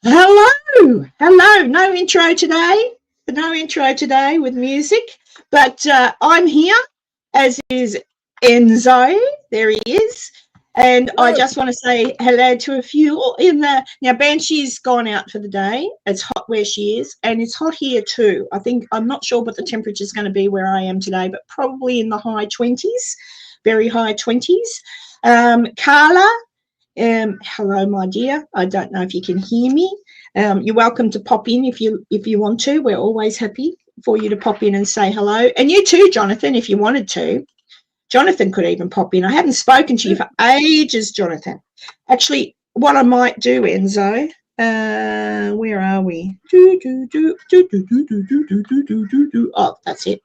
Hello, hello. No intro today. No intro today with music, but I'm here, as is Enzo. There he is. And I Hello. just want to say hello to a few in the now. Banshee's gone out for the day. It's hot where she is, and it's hot here too. I'm not sure what the temperature is going to be where I am today, but probably in the high 20s, very high 20s. Carla, hello, my dear. I don't know if you can hear me. You're welcome to pop in if you want to. We're always happy for you to pop in and say hello. And you too, Jonathan, if you wanted to. Jonathan could even pop in. I haven't spoken to you for ages, Jonathan. Actually, what I might do, Enzo, where are we? Oh, that's it.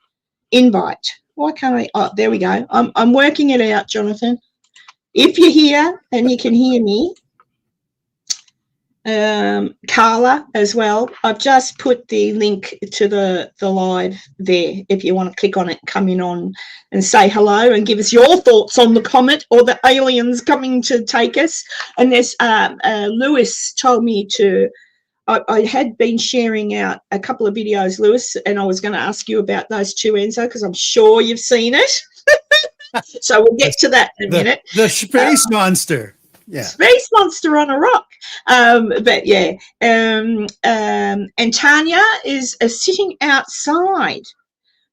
Invite. Why can't I? Oh, there we go. I'm working it out, Jonathan. If you're here and you can hear me, Carla as well, I've just put the link to the live there. If you want to click on it, come in on and say hello and give us your thoughts on the comet or the aliens coming to take us. And there's Lewis told me to. I had been sharing out a couple of videos, Lewis, and I was going to ask you about those two, Enzo, because I'm sure you've seen it. So we'll get to that in a minute. The space monster. Yeah. Space monster on a rock. But yeah. And Tanya is sitting outside.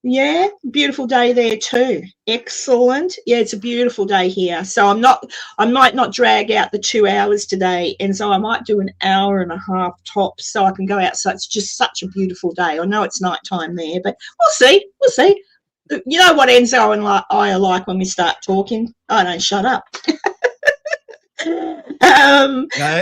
Yeah, beautiful day there too. Excellent. Yeah, it's a beautiful day here. So I might not drag out the 2 hours today, and so I might do an hour and a half tops so I can go out. So it's just such a beautiful day. I know it's nighttime there, but we'll see. We'll see. You know what Enzo and I are like when we start talking? I don't shut up.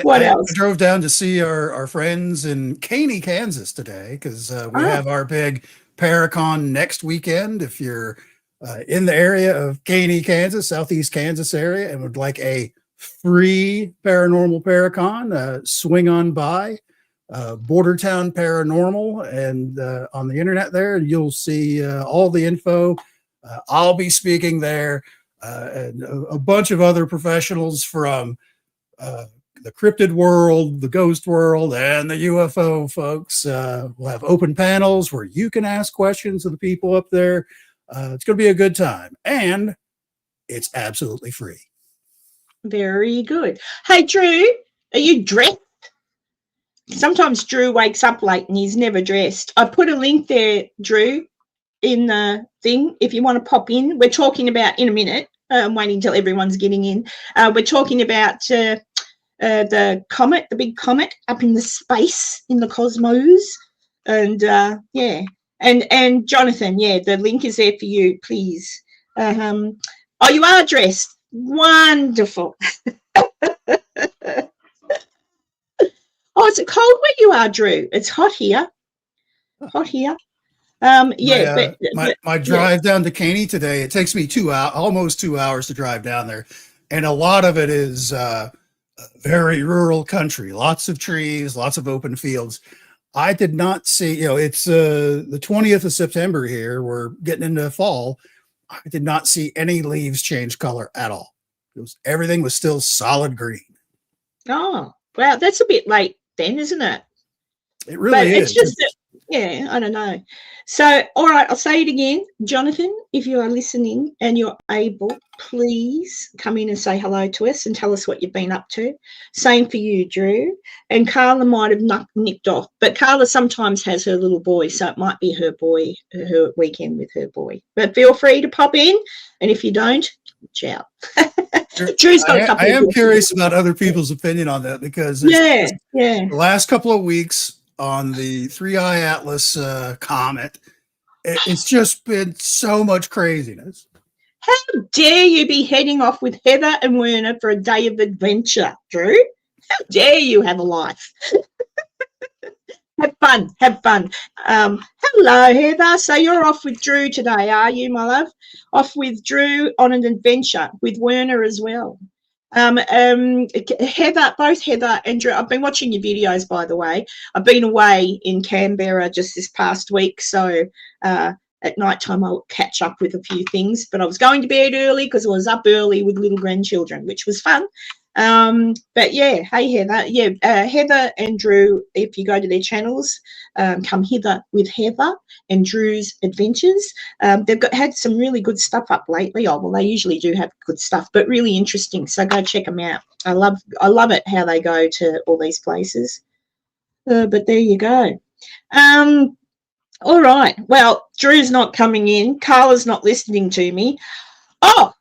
What else? I drove down to see our friends in Caney, Kansas today because we have our big Paracon next weekend. If you're in the area of Caney, Kansas, southeast Kansas area, and would like a free paranormal Paracon, swing on by Bordertown Paranormal and on the internet there, you'll see all the info. I'll be speaking there, and a bunch of other professionals from the cryptid world, the ghost world, and the UFO folks. We'll have open panels where you can ask questions of the people up there. It's going to be a good time, and it's absolutely free. Very good. Hey, Drew, are you dressed? Sometimes Drew wakes up late and he's never dressed. I put a link there, Drew, in the thing. If you want to pop in, we're talking about in a minute. I'm waiting till everyone's getting in. We're talking about the comet, the big comet up in the space, in the cosmos. And yeah. And Jonathan, yeah, the link is there for you, please. Oh, you are dressed. Wonderful. Oh, is it cold where you are, Drew? It's hot here. Hot here. Yeah. My drive down to Caney today, it takes me almost 2 hours to drive down there. And a lot of it is very rural country, lots of trees, lots of open fields. I did not see, it's the 20th of September here. We're getting into fall. I did not see any leaves change color at all. Everything was still solid green. Oh, wow. That's a bit late then, isn't it? It really is. It's just yeah, I don't know. So, all right, I'll say it again. Jonathan, if you are listening and you're able, please come in and say hello to us and tell us what you've been up to. Same for you, Drew. And Carla might have nipped off, but Carla sometimes has her little boy, so it might be her weekend with her boy. But feel free to pop in, and if you don't, ciao. Drew's got a couple. I am curious about other people's opinion on that because the last couple of weeks on the 3i Atlas comet, it's just been so much craziness. How dare you be heading off with Heather and Werner for a day of adventure, Drew? How dare you have a life? Have fun. Hello, Heather. So you're off with Drew today, are you, my love? Off with Drew on an adventure with Werner as well. Heather, both Heather and Drew, I've been watching your videos, by the way. I've been away in Canberra just this past week, so at night time I'll catch up with a few things, but I was going to bed early because I was up early with little grandchildren, which was fun. But yeah, hey Heather, Heather and Drew, if you go to their channels, come hither with Heather and Drew's adventures. They've had some really good stuff up lately. Oh, well, they usually do have good stuff, but really interesting. So go check them out. I love it how they go to all these places. But there you go. All right. Well, Drew's not coming in. Carla's not listening to me. Oh,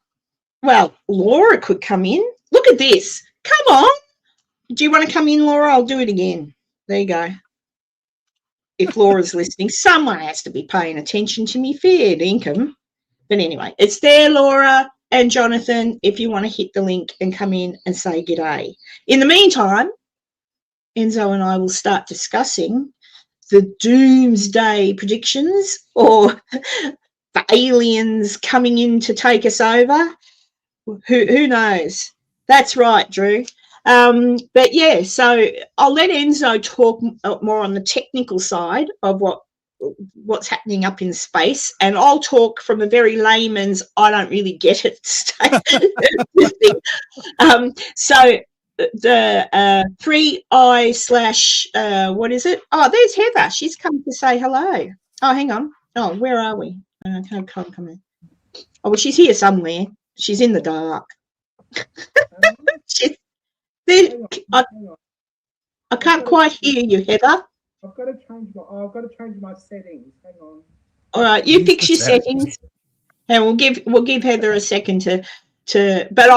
well, Laura could come in. Look at this. Come on. Do you want to come in, Laura? I'll do it again. There you go. If Laura's listening, someone has to be paying attention to me. Fair dinkum. But anyway, it's there, Laura and Jonathan, if you want to hit the link and come in and say g'day. In the meantime, Enzo and I will start discussing the doomsday predictions or the aliens coming in to take us over. Who knows? That's right, Drew. But yeah, so I'll let Enzo talk more on the technical side of what's happening up in space, and I'll talk from a very layman's I don't really get it state. So the 3i / what is it? Oh, there's Heather. She's come to say hello. Oh, hang on. Oh, where are we? I can't come in. Oh, well, she's here somewhere. She's in the dark. I can't quite hear you, Heather. I've got to change my settings. Hang on. All right, you fix your settings, and we'll give Heather a second to. But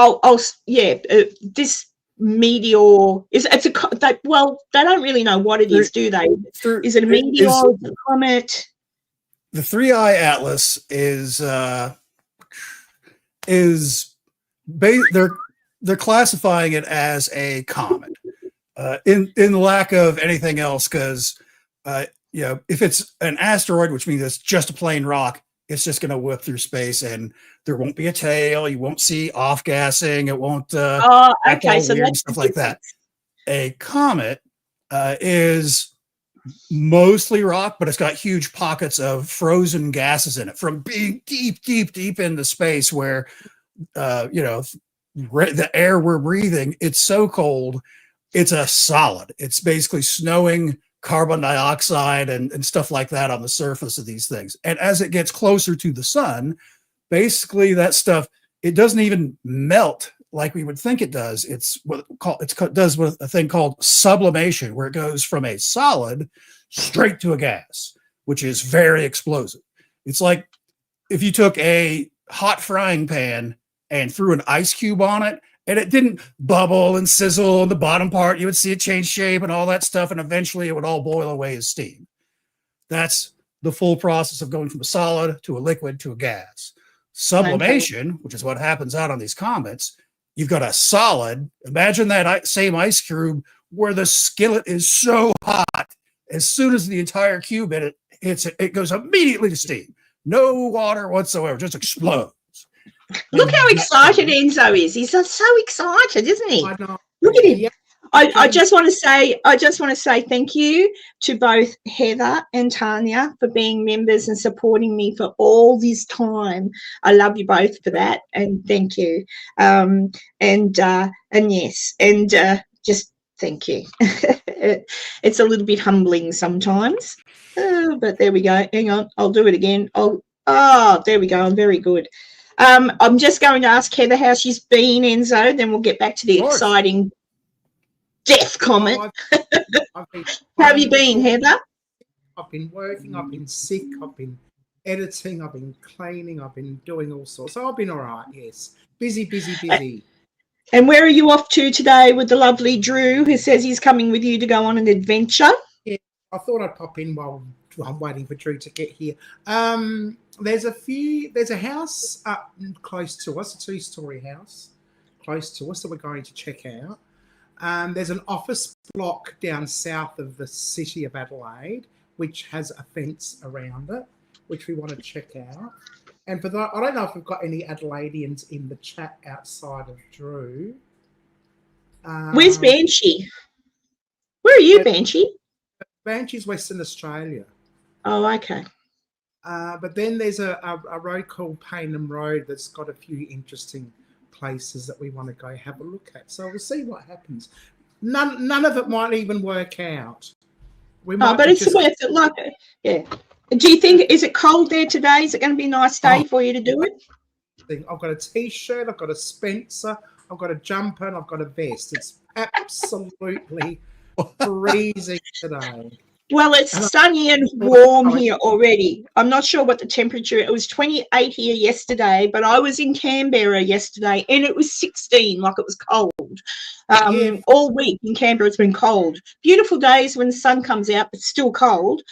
this meteor is they don't really know what it is, do they? Is it a meteor? Is it a comet? The 3i Atlas they're classifying it as a comet in lack of anything else, because if it's an asteroid, which means it's just a plain rock, it's just going to whip through space and there won't be a tail, you won't see off gassing, it won't so that's stuff like that. A comet is mostly rock, but it's got huge pockets of frozen gases in it from being deep into space, where the air we're breathing, it's so cold, it's a solid. It's basically snowing carbon dioxide and stuff like that on the surface of these things. And as it gets closer to the sun, basically that stuff, it doesn't even melt like we would think it does. It does a thing called sublimation, where it goes from a solid straight to a gas, which is very explosive. It's like if you took a hot frying pan and threw an ice cube on it, and it didn't bubble and sizzle in the bottom part. You would see it change shape and all that stuff, and eventually it would all boil away as steam. That's the full process of going from a solid to a liquid to a gas. Sublimation, which is what happens out on these comets, you've got a solid. Imagine that same ice cube where the skillet is so hot, as soon as the entire cube hits it, it goes immediately to steam. No water whatsoever, just explodes. Look how excited Enzo is. He's so excited, isn't he? I know. Look at him. Yeah. I just want to say thank you to both Heather and Tanya for being members and supporting me for all this time. I love you both for that, and thank you. And yes, and just thank you. It's a little bit humbling sometimes, but there we go. Hang on, I'll do it again. There we go. I'm very good. I'm just going to ask Heather how she's been, Enzo, then we'll get back to the exciting death comet. How have you been, Heather? I've been working, I've been sick, I've been editing, I've been cleaning, I've been doing all sorts. So I've been all right, yes. Busy. And where are you off to today with the lovely Drew, who says he's coming with you to go on an adventure? Yeah, I thought I'd pop in while I'm waiting for Drew to get here. There's a house up close to us, a 2-story house close to us that we're going to check out. There's an office block down south of the city of Adelaide, which has a fence around it, which we want to check out. And for that, I don't know if we've got any Adelaideans in the chat outside of Drew. Where's Banshee? Where are you, Banshee? Banshee's Western Australia. Oh, okay. But then there's a road called Paynham Road that's got a few interesting places that we want to go have a look at. So we'll see what happens. None of it might even work out. We might but it's worth it. Like, yeah. Do you think, is it cold there today? Is it going to be a nice day for you to do it? I've got a T-shirt, I've got a Spencer, I've got a jumper, and I've got a vest. It's absolutely freezing today. Well, it's sunny and warm here already. I'm not sure what the temperature, it was 28 here yesterday, but I was in Canberra yesterday and it was 16, like it was cold. All week in Canberra it's been cold. Beautiful days when the sun comes out, but still cold.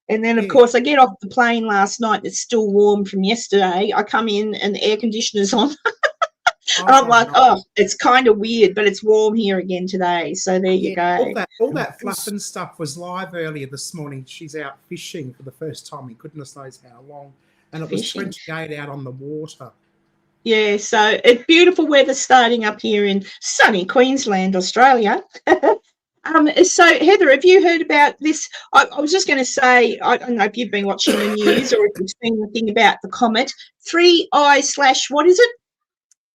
And then, of course, I get off the plane last night. It's still warm from yesterday. I come in and the air conditioner's on. And I'm like, it's kind of weird, but it's warm here again today. So there you go. All that fluff and stuff was live earlier this morning. She's out fishing for the first time in goodness knows how long. And it was 28 out on the water. Yeah, so it's beautiful weather starting up here in sunny Queensland, Australia. So, Heather, have you heard about this? I was just going to say, I don't know if you've been watching the news or if you've seen the thing about the comet 3I / what is it?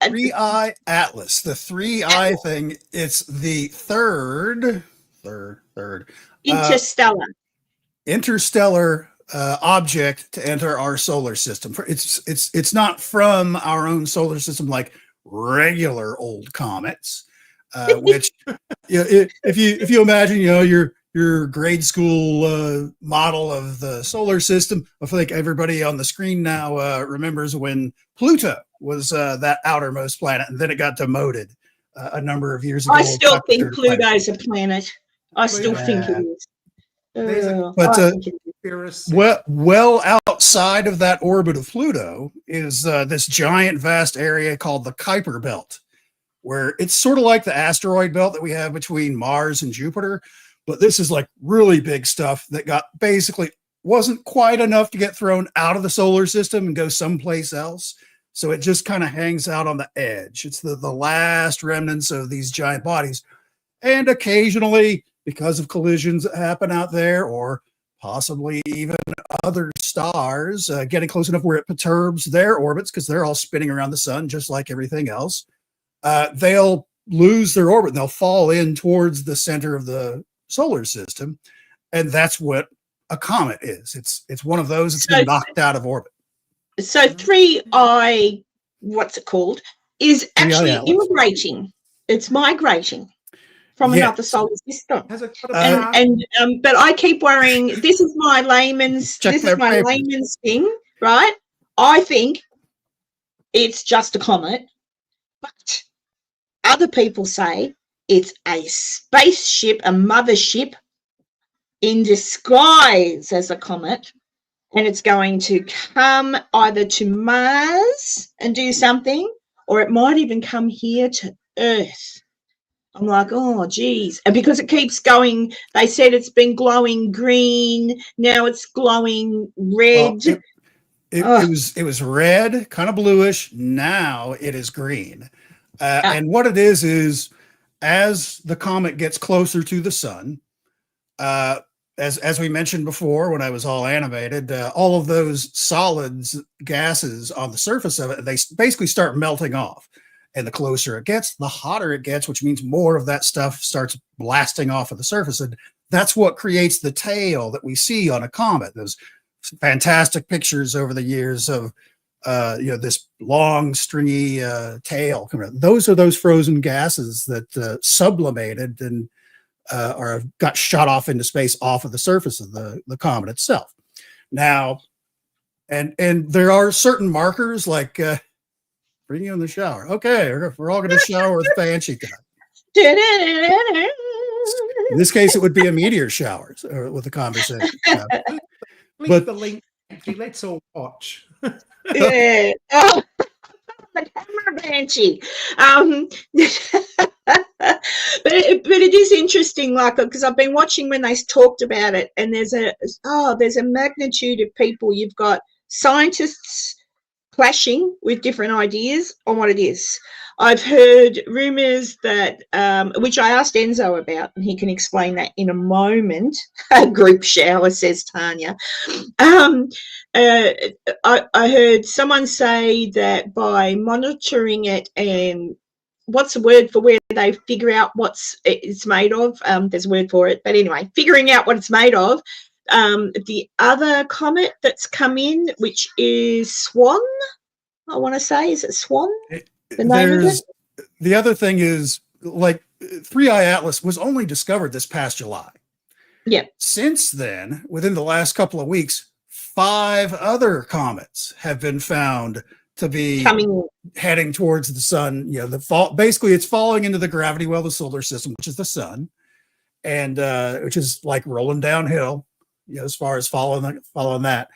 3I Atlas, the 3I thing. It's the third interstellar object to enter our solar system. It's not from our own solar system like regular old comets, which if you imagine, your grade school model of the solar system. I think everybody on the screen now remembers when Pluto was that outermost planet, and then it got demoted a number of years ago. I still think Pluto's a planet. I still think it is. But well outside of that orbit of Pluto is this giant, vast area called the Kuiper Belt, where it's sort of like the asteroid belt that we have between Mars and Jupiter. But this is like really big stuff that wasn't quite enough to get thrown out of the solar system and go someplace else. So it just kind of hangs out on the edge. It's the last remnants of these giant bodies. And occasionally, because of collisions that happen out there, or possibly even other stars getting close enough where it perturbs their orbits, because they're all spinning around the sun just like everything else, they'll lose their orbit and they'll fall in towards the center of the solar system. And that's what a comet is. It's one of those that's been knocked out of orbit. So 3I, what's it called, is actually immigrating. It's migrating from another solar system. But I keep worrying. This is my layman's thing, right? I think it's just a comet, but other people say it's a spaceship, a mothership in disguise as a comet. And it's going to come either to Mars and do something, or it might even come here to Earth. I'm like, oh, geez. And because it keeps going, they said it's been glowing green. Now it's glowing red. Well, it was red, kind of bluish. Now it is green. And what it is as the comet gets closer to the sun, as we mentioned before, when I was all animated, all of those solids, gases on the surface of it, they basically start melting off. And the closer it gets, the hotter it gets, which means more of that stuff starts blasting off of the surface. And that's what creates the tail that we see on a comet. Those fantastic pictures over the years of this long, stringy tail. Those are those frozen gases that sublimated and or got shot off into space off of the surface of the comet itself. Now, and there are certain markers like bring you in the shower. Okay, we're all going to shower with Banshee time. In this case, it would be a meteor shower with a conversation. But the link, let's all watch. Yeah. Oh, the camera Banshee. But it is interesting, like, because I've been watching when they talked about it, and there's a magnitude of people. You've got scientists clashing with different ideas on what it is. I've heard rumours that, which I asked Enzo about, and he can explain that in a moment. A group shower, says Tanya. I heard someone say that by monitoring it, and what's the word for where they figure out what's it's made of? There's a word for it, but anyway, figuring out what it's made of. The other comet that's come in, which is Swan, I want to say, is it Swan? The name of it? The other thing is, like, 3i Atlas was only discovered this past July. Yeah. Since then, within the last couple of weeks, 5 other comets have been found to be heading towards the sun. You know, basically it's falling into the gravity well of the solar system, which is the sun, and which is like rolling downhill, you know, as far as following that.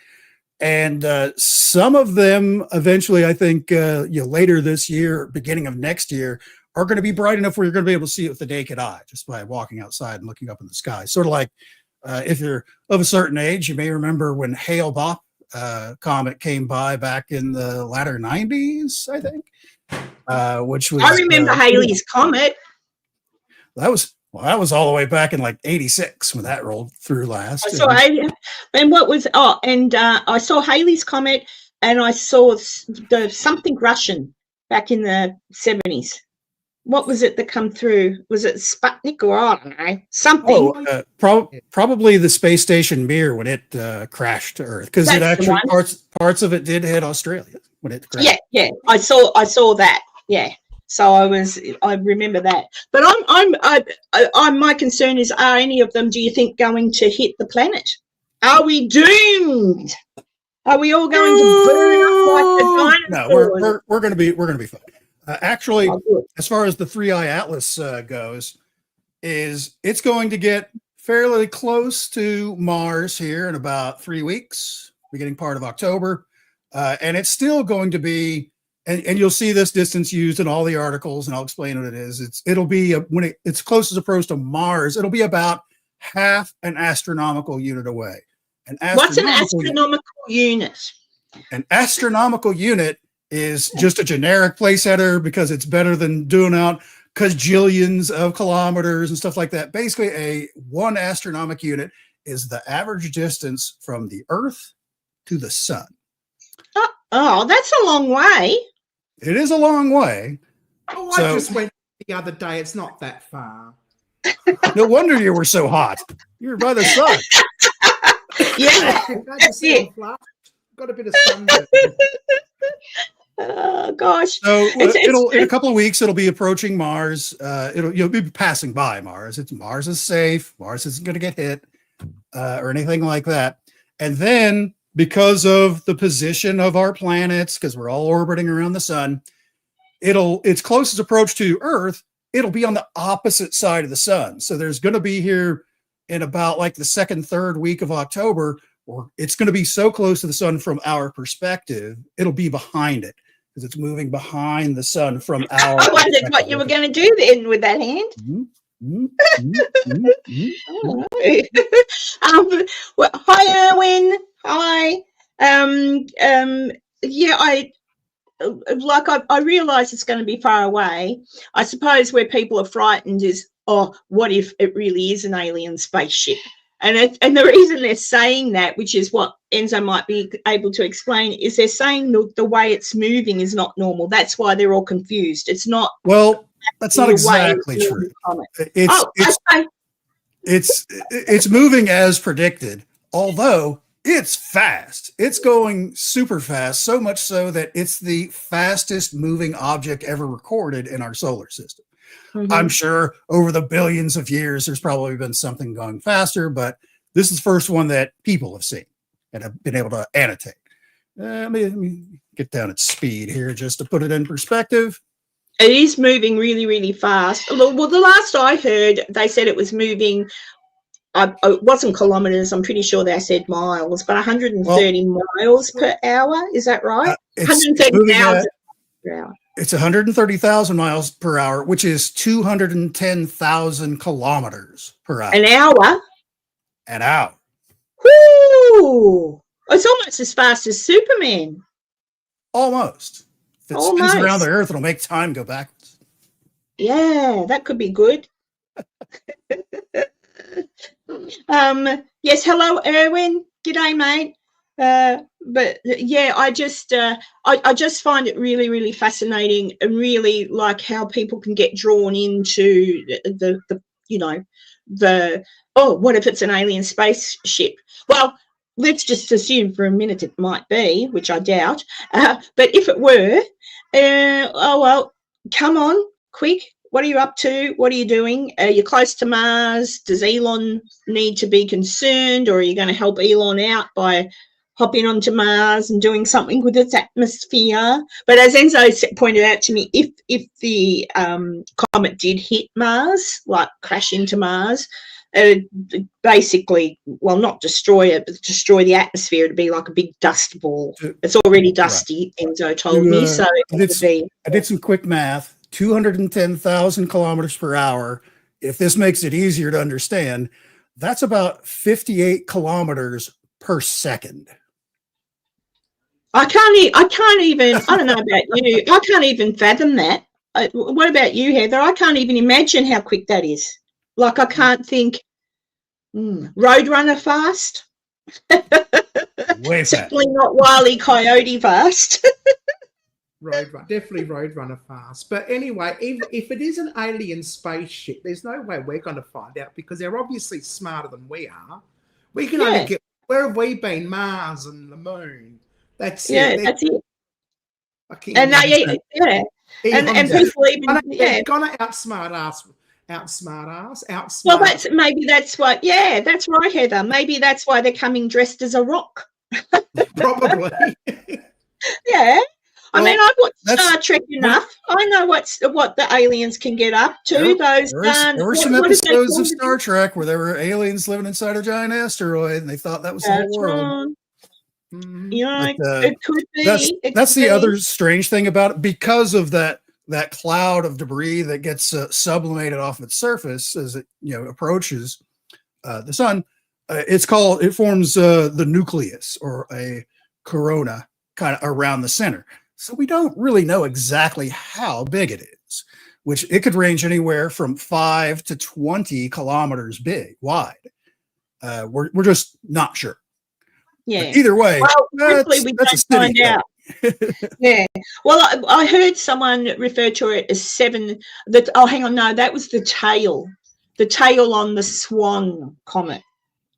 And some of them eventually, I think, later this year, beginning of next year, are going to be bright enough where you're going to be able to see it with the naked eye just by walking outside and looking up in the sky. Sort of like if you're of a certain age, you may remember when Hale-Bopp comet came by back in the latter 90s, I think, which was. I remember Halley's Comet. That was all the way back in like '86 when that rolled through last. I saw I saw Halley's Comet, and I saw something Russian back in the 70s. What was it that come through? Was it Sputnik or I don't know, something? Probably the space station Mir when it crashed to Earth, because it actually parts of it did hit Australia when it crashed. Yeah, I saw that. Yeah. So I remember that, but I'm my concern is, are any of them, do you think, going to hit the planet? Are we doomed? Are we all going to burn up like the dinosaurs? No, we're going to be fine. Actually, as far as the 3i Atlas goes, it's going to get fairly close to Mars here in about 3 weeks, beginning part of October, and it's still going to be. And you'll see this distance used in all the articles, and I'll explain what it is. It'll be when it's closest approach to Mars, it'll be about half an astronomical unit away. What's an astronomical unit? An astronomical unit is just a generic placeholder because it's better than doing out kajillions of kilometers and stuff like that. Basically, one astronomic unit is the average distance from the Earth to the sun. Oh, that's a long way. It is a long way. Oh, I just went the other day. It's not that far. No wonder you were so hot. You were by the sun. Yeah. Got a bit of sunburn. Oh gosh. So in a couple of weeks it'll be approaching Mars. You'll be passing by Mars. Mars is safe. Mars isn't going to get hit or anything like that. And then, because of the position of our planets, because we're all orbiting around the sun, its closest approach to Earth, it'll be on the opposite side of the sun. So there's going to be here in about like the second, third week of October, or it's going to be so close to the sun from our perspective, it'll be behind it because it's moving behind the sun from our. I wondered what you were going to do then with that hand. Well, hi, Erwin. Hi. Yeah, I realise it's going to be far away. I suppose where people are frightened is, oh, what if it really is an alien spaceship? And the reason they're saying that, which is what Enzo might be able to explain, is they're saying the way it's moving is not normal. That's why they're all confused. It's not. Well, that's not exactly true. It's moving as predicted, although it's fast. It's going super fast, so much so that it's the fastest moving object ever recorded in our solar system. Mm-hmm. I'm sure over the billions of years, there's probably been something going faster, but this is the first one that people have seen and have been able to annotate. Let me get down its speed here just to put it in perspective. It is moving really, really fast. Well, the last I heard, they said it was moving. It wasn't kilometers. I'm pretty sure they said miles, but 130 miles per hour. Is that right? 130,000 per hour. It's 130,000 miles per hour, which is 210,000 kilometers per hour. An hour? An hour. Whoo! It's almost as fast as Superman. Almost. If it spins around Almost. the Earth, it'll make time go backwards. Yeah, that could be good. Yes, hello, Erwin. G'day, mate. But yeah, I just find it really, really fascinating, and really like how people can get drawn into the you know, the, oh, what if it's an alien spaceship? Well, let's just assume for a minute it might be, which I doubt. But if it were, oh well, come on, quick. What are you up to? What are you doing? Are you close to Mars? Does Elon need to be concerned, or are you going to help Elon out by hopping onto Mars and doing something with its atmosphere? But as Enzo pointed out to me, if the comet did hit Mars, like crash into Mars, basically, well, not destroy it, but destroy the atmosphere. It'd be like a big dust ball. It's already dusty, right. Enzo told me. So I did some quick math. 210,000 kilometers per hour. If this makes it easier to understand, that's about 58 kilometers per second. I can't even, I don't know about you, I can't even fathom that. What about you, Heather? I can't even imagine how quick that is. Like, I can't think, Roadrunner fast? Way fast. Certainly not Wile E. Coyote fast. Definitely Roadrunner fast. But anyway, if it is an alien spaceship, there's no way we're going to find out, because they're obviously smarter than we are. We can only get, where have we been? Mars and the moon. That's it. That's it. And and people even they're gonna outsmart us. Well, that's what. Yeah, that's right, Heather. Maybe that's why they're coming dressed as a rock. Probably. Yeah. I mean, I've watched Star Trek enough. I know what the aliens can get up to. There were some episodes of Star Trek where there were aliens living inside a giant asteroid, and they thought that was the whole world. You know, it could be. That's the other strange thing about it, because of that cloud of debris that gets sublimated off its surface as it approaches the sun. It forms the nucleus, or a corona, kind of around the center. So we don't really know exactly how big it is, which it could range anywhere from 5 to 20 kilometers wide. We're just not sure. Yeah. But either way, well, we don't find out. Yeah. Well, I heard someone refer to it as 7. Hang on, no, that was the tail on the Swan comet.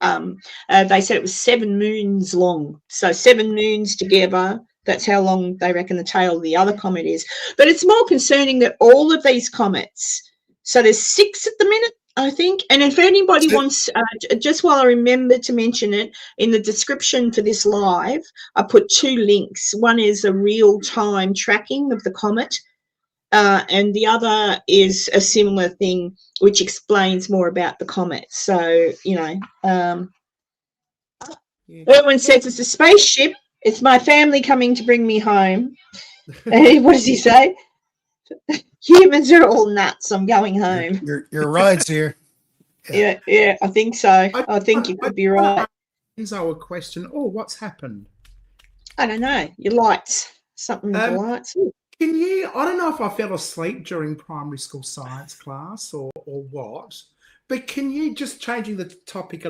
They said it was 7 moons long. So 7 moons together. That's how long they reckon the tail of the other comet is. But it's more concerning that all of these comets, so there's 6 at the minute, I think. And if anybody wants, just while I remember to mention it, in the description for this live, I put 2 links. One is a real-time tracking of the comet, and the other is a similar thing which explains more about the comet. So, Erwin says it's a spaceship. It's my family coming to bring me home. What does he say? Humans are all nuts. I'm going home. Your ride's here. Yeah, I think so. I think you could be right. Enzo, a question. Oh, what's happened? I don't know. Your lights. Something with the lights. Can you? I don't know if I fell asleep during primary school science class or what. But can you, just changing the topic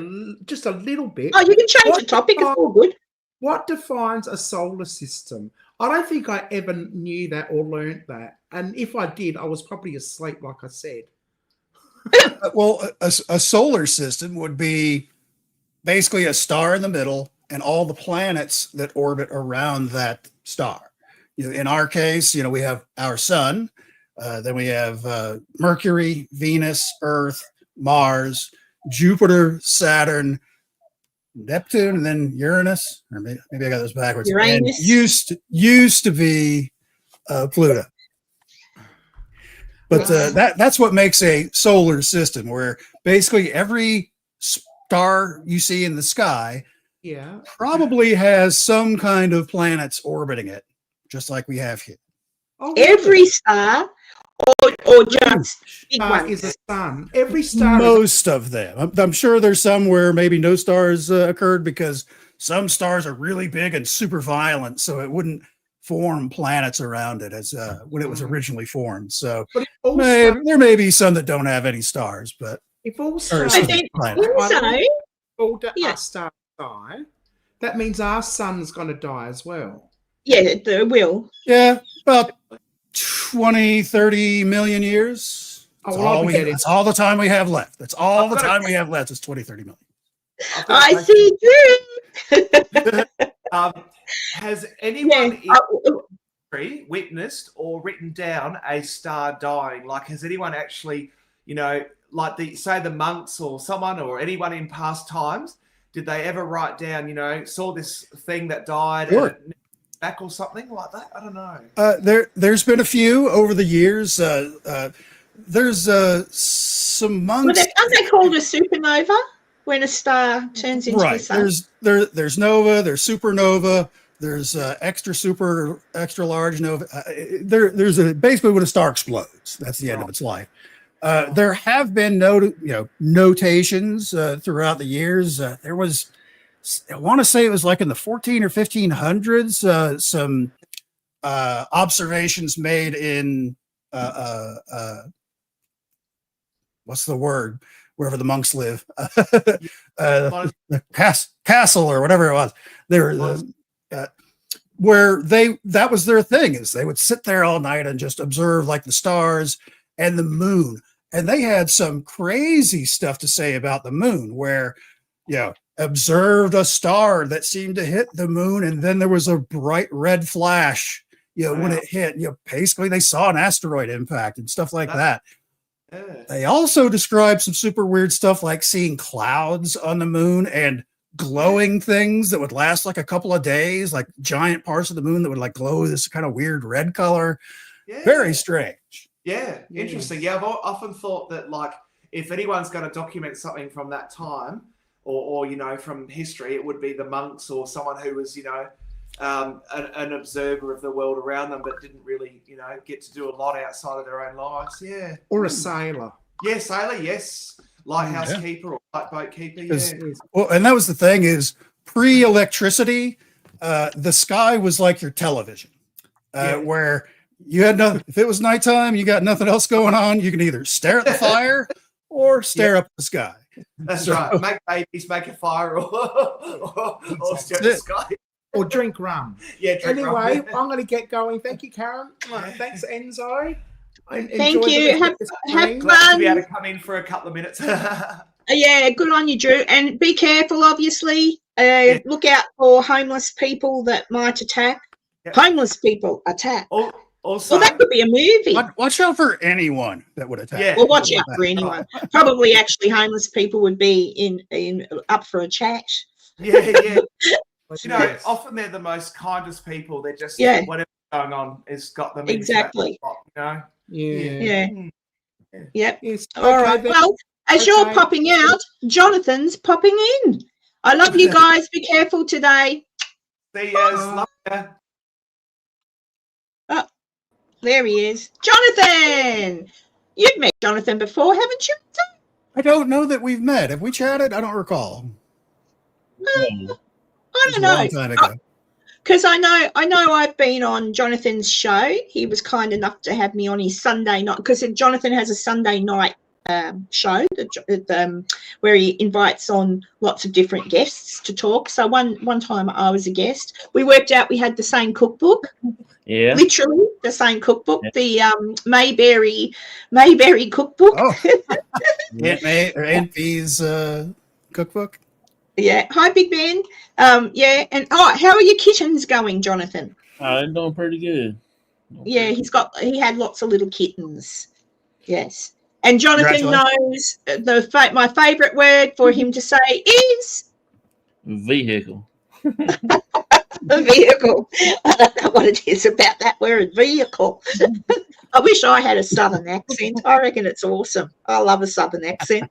just a little bit? Oh, you can change the topic. It's all good. What defines a solar system? I don't think I ever knew that or learned that. And if I did, I was probably asleep, like I said. Well, a solar system would be basically a star in the middle and all the planets that orbit around that star. In our case, we have our sun. Then we have Mercury, Venus, Earth, Mars, Jupiter, Saturn, Neptune, and then Uranus, or maybe I got those backwards. Uranus. And used to be Pluto. But that's what makes a solar system, where basically every star you see in the sky probably has some kind of planets orbiting it, just like we have here. Oh, every star, or just big ones? Is a sun. Every star. Most of them. I'm sure there's some where maybe no stars occurred, because some stars are really big and super violent, so it wouldn't form planets around it as when it was originally formed. So But it also, there may be some that don't have any stars, but if also, or But then ENZO, all the yeah. our stars die, that means our sun's going to die as well. Yeah, there will. yeah, about 20, 30 million years. Oh, well, That's all the time we have left. That's all the time we have left is 20, 30 million. I see you. Has anyone Yeah. in history witnessed or written down a star dying? Like, has anyone actually, like the monks or someone or anyone in past times, did they ever write down, saw this thing that died Sure. and back or something like that? I don't know. There's been a few over the years. There's some monks. Aren't they called a supernova when a star turns into a sun? There's nova, there's supernova, there's extra super, extra large nova. There's basically when a star explodes, that's the end of its life. There have been notations throughout the years. There was, I want to say it was like in the 14 or 1500s, some observations made in what's the word? Wherever the monks live, the castle or whatever it was. They were where that was their thing, is they would sit there all night and just observe like the stars and the moon. And they had some crazy stuff to say about the moon, where observed a star that seemed to hit the moon, and then there was a bright red flash. When it hit, basically they saw an asteroid impact and stuff like that. They also described some super weird stuff like seeing clouds on the moon and glowing things that would last like a couple of days, like giant parts of the moon that would like glow this kind of weird red color. Yeah. Very strange. Yeah, interesting. Yeah, I've often thought that, like, if anyone's going to document something from that time or from history, it would be the monks or someone who was, an observer of the world around them, but didn't really, get to do a lot outside of their own lives. Yeah. Or a sailor. Yeah, sailor, yes. Lighthouse keeper or lightboat keeper. Yeah. Well, and that was the thing, is pre-electricity, the sky was like your television, where you had nothing. If it was nighttime, you got nothing else going on. You can either stare at the fire or stare up at the sky. That's right. Make babies, make a fire, or stare at the sky. Or drink rum. Yeah, drink rum. Anyway, I'm going to get going. Thank you, Karen. Thanks, Enzo. Thank you. Have glad fun. to be able to come in for a couple of minutes. Yeah, good on you, Drew. And be careful, obviously. Look out for homeless people that might attack. Yep. Homeless people attack. Also, that could be a movie. Watch out for anyone that would attack. Yeah. Well, watch out for anyone. Probably, actually, homeless people would be in up for a chat. Yeah. Often they're the most kindest people. They're just whatever's going on has got them exactly. Spot, Yeah. Yep. Yes. All right. Well, as you're popping out, Jonathan's popping in. I love you guys. Be careful today. See you. Oh, there he is. Jonathan! You've met Jonathan before, haven't you? I don't know that we've met. Have we chatted? I don't recall. I don't know. Because I know I've been on Jonathan's show. He was kind enough to have me on his Sunday night, because Jonathan has a Sunday night show where he invites on lots of different guests to talk. So one time I was a guest. We worked out we had the same cookbook. Yeah, literally the same cookbook. Yeah. The Mayberry cookbook. Oh. Aunt B's cookbook. Yeah. Hi, Big Ben. And how are your kittens going, Jonathan? They're doing pretty good. Yeah, he had lots of little kittens. Yes. And Jonathan knows my favorite word for him to say is vehicle. A vehicle. I don't know what it is about that word, vehicle. I wish I had a southern accent. I reckon it's awesome. I love a southern accent.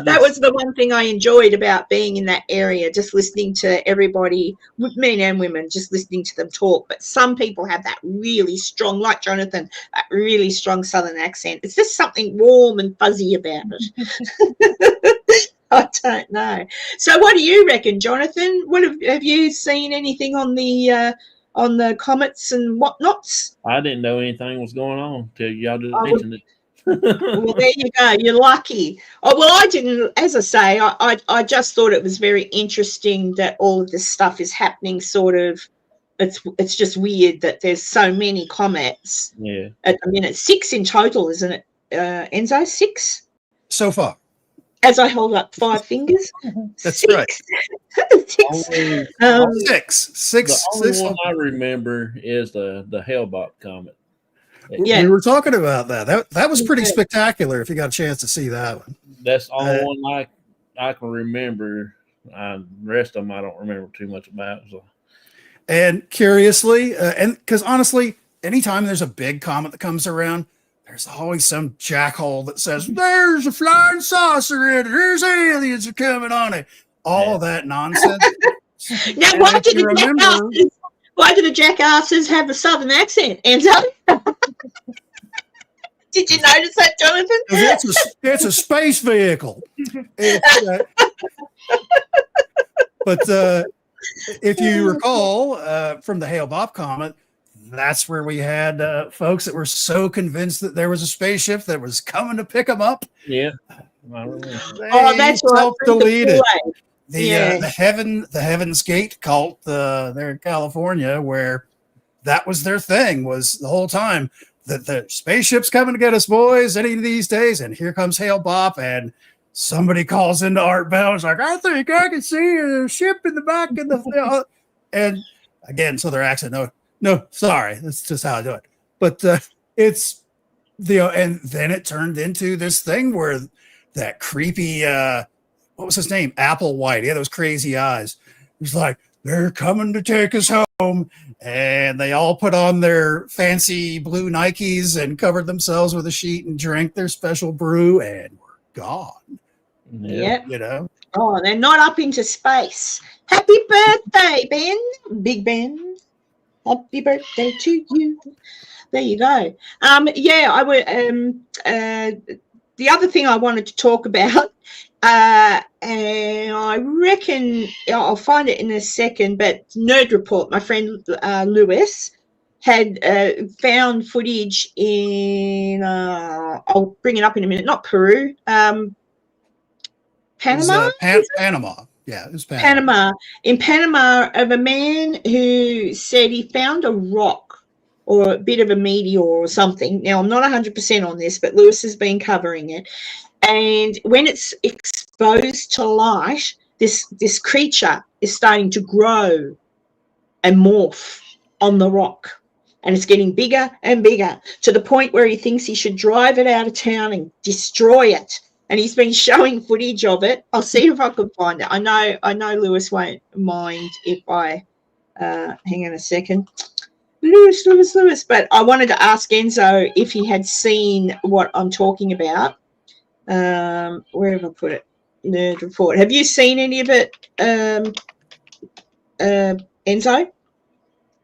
That was the one thing I enjoyed about being in that area, just listening to everybody, men and women, just listening to them talk. But some people have that really strong, like Jonathan, that really strong southern accent. It's just something warm and fuzzy about it. I don't know. So what do you reckon, Jonathan? What have you seen anything on the on the comets and whatnots. I didn't know anything was going on till y'all just Oh, mentioned it. Well, there you go. You're lucky. Oh, well, I didn't. As I say, I just thought it was very interesting that all of this stuff is happening. Sort of, it's just weird that there's so many comets. Yeah. I mean, it's 6 in total, isn't it? Enzo, 6. So far. As I hold up 5 fingers. That's 6. right. 6. Six. The only one I remember is the Hale-Bopp comet. Yeah. We were talking about that. That was pretty spectacular if you got a chance to see that one. That's the only one I can remember. The rest of them I don't remember too much about. So. And curiously, and because honestly, anytime there's a big comet that comes around, there's always some jackhole that says, there's a flying saucer in it. There's aliens are coming on it. All of that nonsense. Now, why do the jackasses have a southern accent, Enzo? Did you notice that, Jonathan? It's a space vehicle. But if you recall from the Hale-Bopp comet, that's where we had folks that were so convinced that there was a spaceship that was coming to pick them up. Yeah. That's right. Self-deleted. The Heaven's Gate cult there in California, where that was their thing, was the whole time that the spaceship's coming to get us, boys, any of these days. And here comes Hale-Bopp, and somebody calls into Art Bell. It's like, I think I can see a ship in the back of the and again, so their accent, no, sorry, that's just how I do it. But it's and then it turned into this thing where that creepy what was his name? Applewhite. He had those crazy eyes. He's like, they're coming to take us home. And they all put on their fancy blue Nikes and covered themselves with a sheet and drank their special brew and were gone. Yeah. You know? Oh, they're not up into space. Happy birthday, Ben. Big Ben. Happy birthday to you. There you go. Yeah, I would. The other thing I wanted to talk about, and I reckon I'll find it in a second, but Nerd Report, my friend Lewis, had found footage in, I'll bring it up in a minute, not Peru, Panama? Panama. Yeah, it was Panama. In Panama, of a man who said he found a rock or a bit of a meteor or something. Now, I'm not 100% on this, but Lewis has been covering it. And when it's exposed to light, this creature is starting to grow and morph on the rock. And it's getting bigger and bigger to the point where he thinks he should drive it out of town and destroy it. And he's been showing footage of it. I'll see if I can find it. I know Lewis won't mind if I hang on a second. Lewis. But I wanted to ask Enzo if he had seen what I'm talking about. Where have I put it? Nerd Report. Have you seen any of it, Enzo?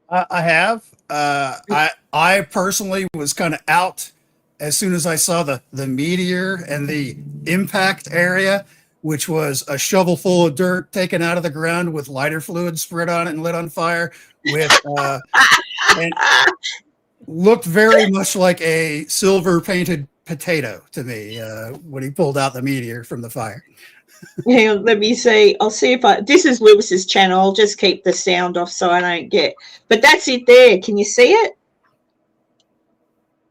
I have. I personally was kind of out as soon as I saw the meteor and the impact area, which was a shovel full of dirt taken out of the ground with lighter fluid spread on it and lit on fire, with and looked very much like a silver painted potato to me when he pulled out the meteor from the fire. Hang on, let me see. I'll see if this is Lewis's channel. I'll just keep the sound off so I don't get. But that's it there. Can you see it?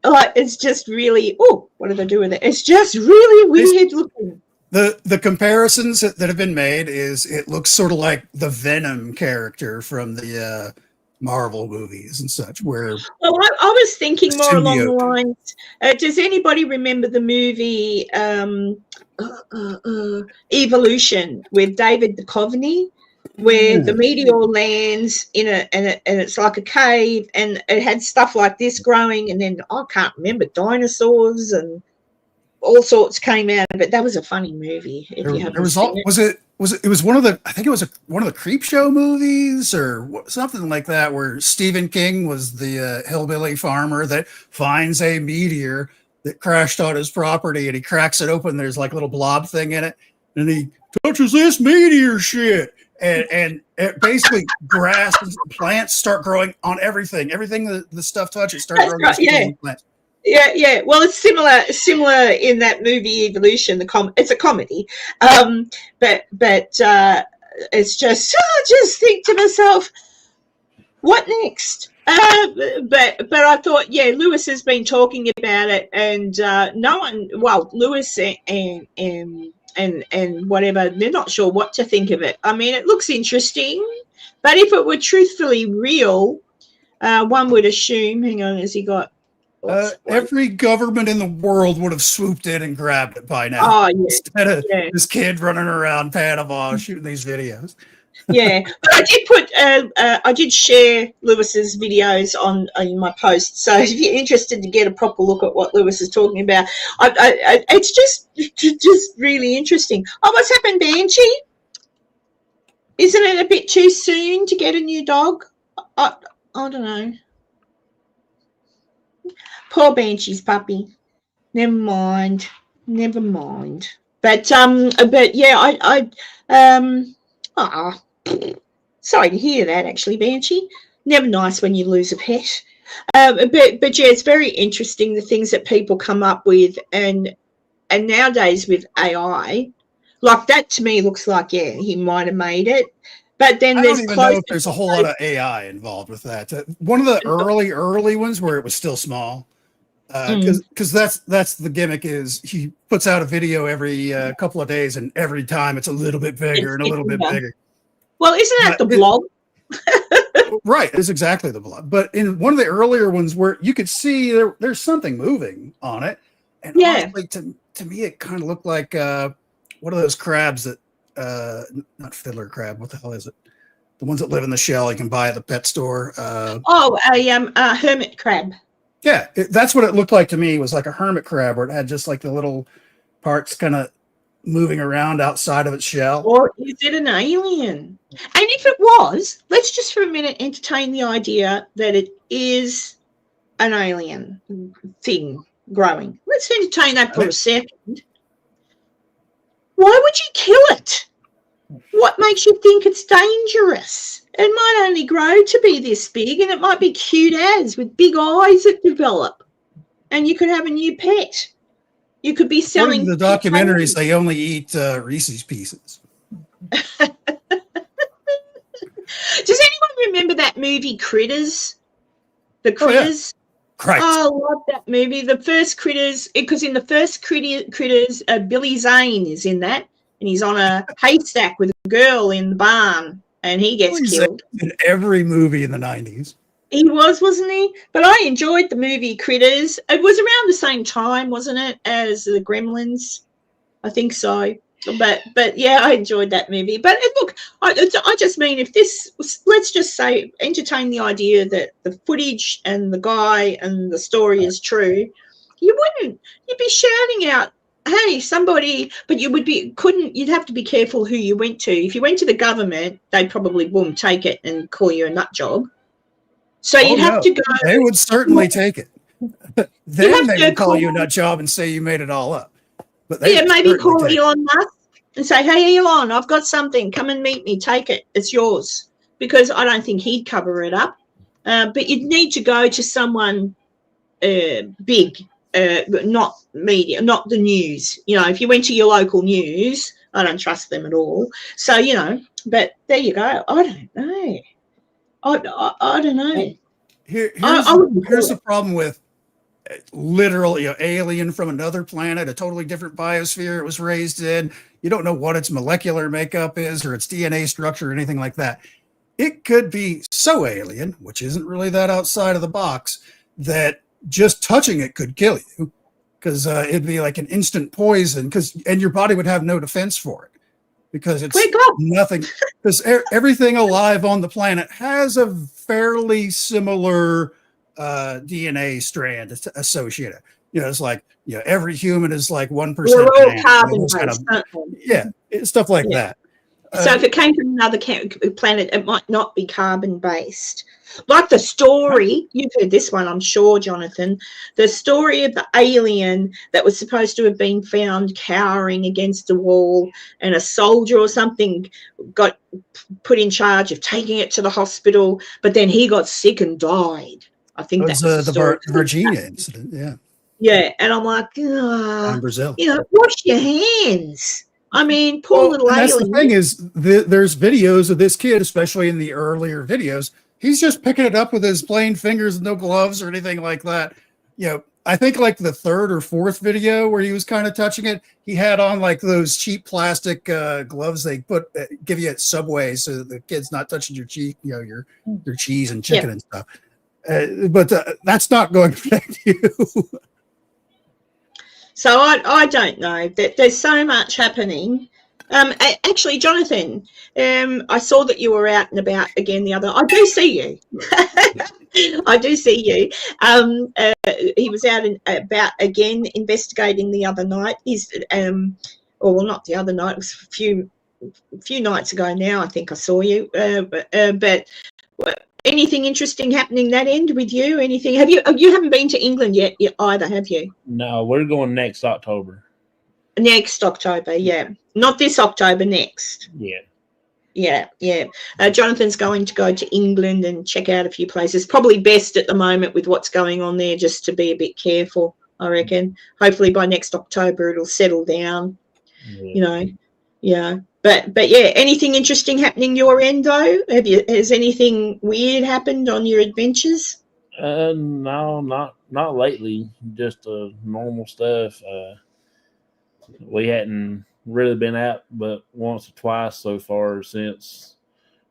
Like, it's just really, what did I do with it? It's just really weird looking. The comparisons that have been made is it looks sort of like the Venom character from the Marvel movies and such, where I was thinking more along the lines. Does anybody remember the movie Evolution with David Duchovny, where the meteor lands in and it's like a cave, and it had stuff like this growing, and then I can't remember, dinosaurs and all sorts came out of it. That was a funny movie. If you haven't seen it. It was one of the, I think it was one of the Creep Show movies or something like that, where Stephen King was the hillbilly farmer that finds a meteor that crashed on his property, and he cracks it open. There's like a little blob thing in it, and he touches this meteor shit, and it basically grass and plants start growing on everything. Everything the stuff touches starts growing. Right, yeah. Plants. Yeah. Well, it's similar in that movie Evolution. It's a comedy, but it's just I just think to myself, what next? But I thought, yeah, Lewis has been talking about it, and no one, well, Lewis and whatever, they're not sure what to think of it. I mean, it looks interesting, but if it were truthfully real, one would assume. Hang on, has he got? Every government in the world would have swooped in and grabbed it by now. Oh, yeah. Instead of this kid running around Panama shooting these videos. Yeah, but I did share Lewis's videos on my post. So if you're interested to get a proper look at what Lewis is talking about, it's just really interesting. Oh, what's happened, Banshee? Isn't it a bit too soon to get a new dog? I don't know. Poor Banshee's puppy. Never mind. But yeah, sorry to hear that, actually, Banshee. Never nice when you lose a pet. But yeah, it's very interesting the things that people come up with, and nowadays with AI, like that to me looks like, yeah, he might have made it. But then I don't even know if there's a whole lot of AI involved with that. One of the early ones where it was still small, because that's the gimmick, is he puts out a video every couple of days, and every time it's a little bit bigger and a little bit bigger. Well, isn't that the blog? Right, it's exactly the blog. But in one of the earlier ones where you could see there's something moving on it, and honestly, to me it kind of looked like one of those crabs that not fiddler crab. What the hell is it? The ones that live in the shell you can buy at the pet store. A hermit crab. Yeah, that's what it looked like to me. It was like a hermit crab, where it had just like the little parts kind of moving around outside of its shell. Or is it an alien? And if it was, let's just for a minute entertain the idea that it is an alien thing growing. Let's entertain that for a second. Why would you kill it? What makes you think it's dangerous? It might only grow to be this big, and it might be cute as with big eyes that develop, and you could have a new pet. You could be selling. According to the documentaries, they only eat Reese's Pieces. Does anyone remember that movie Critters? The Critters. Oh, yeah. Oh, I love that movie. The first Critters, because in the first Critters, Billy Zane is in that, and he's on a haystack with a girl in the barn, and he gets killed. In every movie in the 90s. He was, wasn't he? But I enjoyed the movie Critters. It was around the same time, wasn't it, as the Gremlins? I think so. But yeah, I enjoyed that movie. But look, I just mean, if this, let's just say, entertain the idea that the footage and the guy and the story is true, you'd be shouting out, hey, somebody, but you'd have to be careful who you went to. If you went to the government, they'd probably, boom, take it and call you a nut job. So you'd have to go. They would certainly take it. Then they would call you a nut job and say you made it all up. But maybe call Elon Musk and say, hey, Elon, I've got something. Come and meet me. Take it. It's yours. Because I don't think he'd cover it up. But you'd need to go to someone big, not media, not the news. You know, if you went to your local news, I don't trust them at all. So, you know, but there you go. I don't know. I don't know. Here's the problem with literal, alien from another planet, a totally different biosphere it was raised in. You don't know what its molecular makeup is or its DNA structure or anything like that. It could be so alien, which isn't really that outside of the box, that just touching it could kill you, because it'd be like an instant poison, and your body would have no defense for it. Because it's nothing, because everything alive on the planet has a fairly similar DNA strand associated. It's like, every human is like 1%. We're all carbon-based, stuff like that. So if it came from another planet, it might not be carbon-based. Like the story, you've heard this one, I'm sure, Jonathan. The story of the alien that was supposed to have been found cowering against the wall, and a soldier or something got put in charge of taking it to the hospital, but then he got sick and died. I think that was the story. Virginia incident. Yeah. Yeah, and I'm like, In Brazil. wash your hands. I mean, poor little and alien. that's the thing is, there's videos of this kid, especially in the earlier videos. He's just picking it up with his plain fingers, no gloves or anything like that. I think like the third or fourth video where he was kind of touching it, he had on like those cheap plastic gloves they give you at Subway, so that the kid's not touching your cheek, your cheese and chicken and stuff. But that's not going to protect you. So I don't know. There's so much happening. Actually, Jonathan, I saw that you were out and about again the other. I do see you. I do see you. He was out and about again investigating the other night. Well, not the other night. It was a few nights ago now. I think I saw you. But anything interesting happening that end with you? Anything? You haven't been to England yet either, have you? No, we're going next October. Next October, yeah. Not this October, next. Yeah. Jonathan's going to go to England and check out a few places. Probably best at the moment with what's going on there, just to be a bit careful, I reckon. Hopefully by next October it'll settle down, Yeah. But yeah, anything interesting happening your end though? Has anything weird happened on your adventures? No, not lately. Just normal stuff. We hadn't really been out but once or twice so far since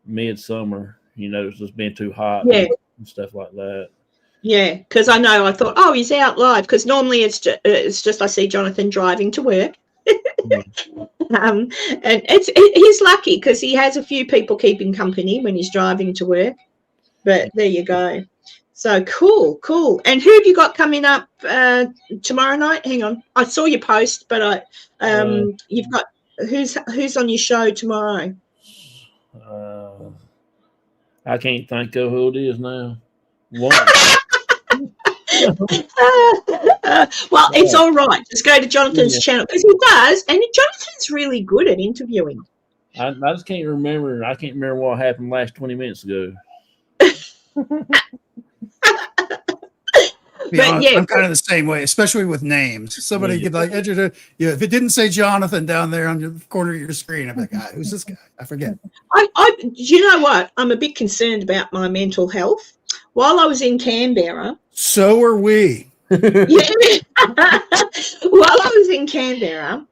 midsummer. It's just been too hot and stuff like that. Yeah, because I thought, oh, he's out live, because normally it's just I see Jonathan driving to work. And he's lucky because he has a few people keeping company when he's driving to work. But there you go. So cool. And who have you got coming up tomorrow night? Hang on, I saw your post, but you've got who's on your show tomorrow? I can't think of who it is now. Well, it's all right. Just go to Jonathan's channel because he does, and Jonathan's really good at interviewing. I just can't remember. I can't remember what happened last 20 minutes ago. I'm kind of the same way, especially with names. Somebody could like enter if it didn't say Jonathan down there on the corner of your screen, I'm like, who's this guy? I forget. You know what? I'm a bit concerned about my mental health. While I was in Canberra. So are we. While I was in Canberra,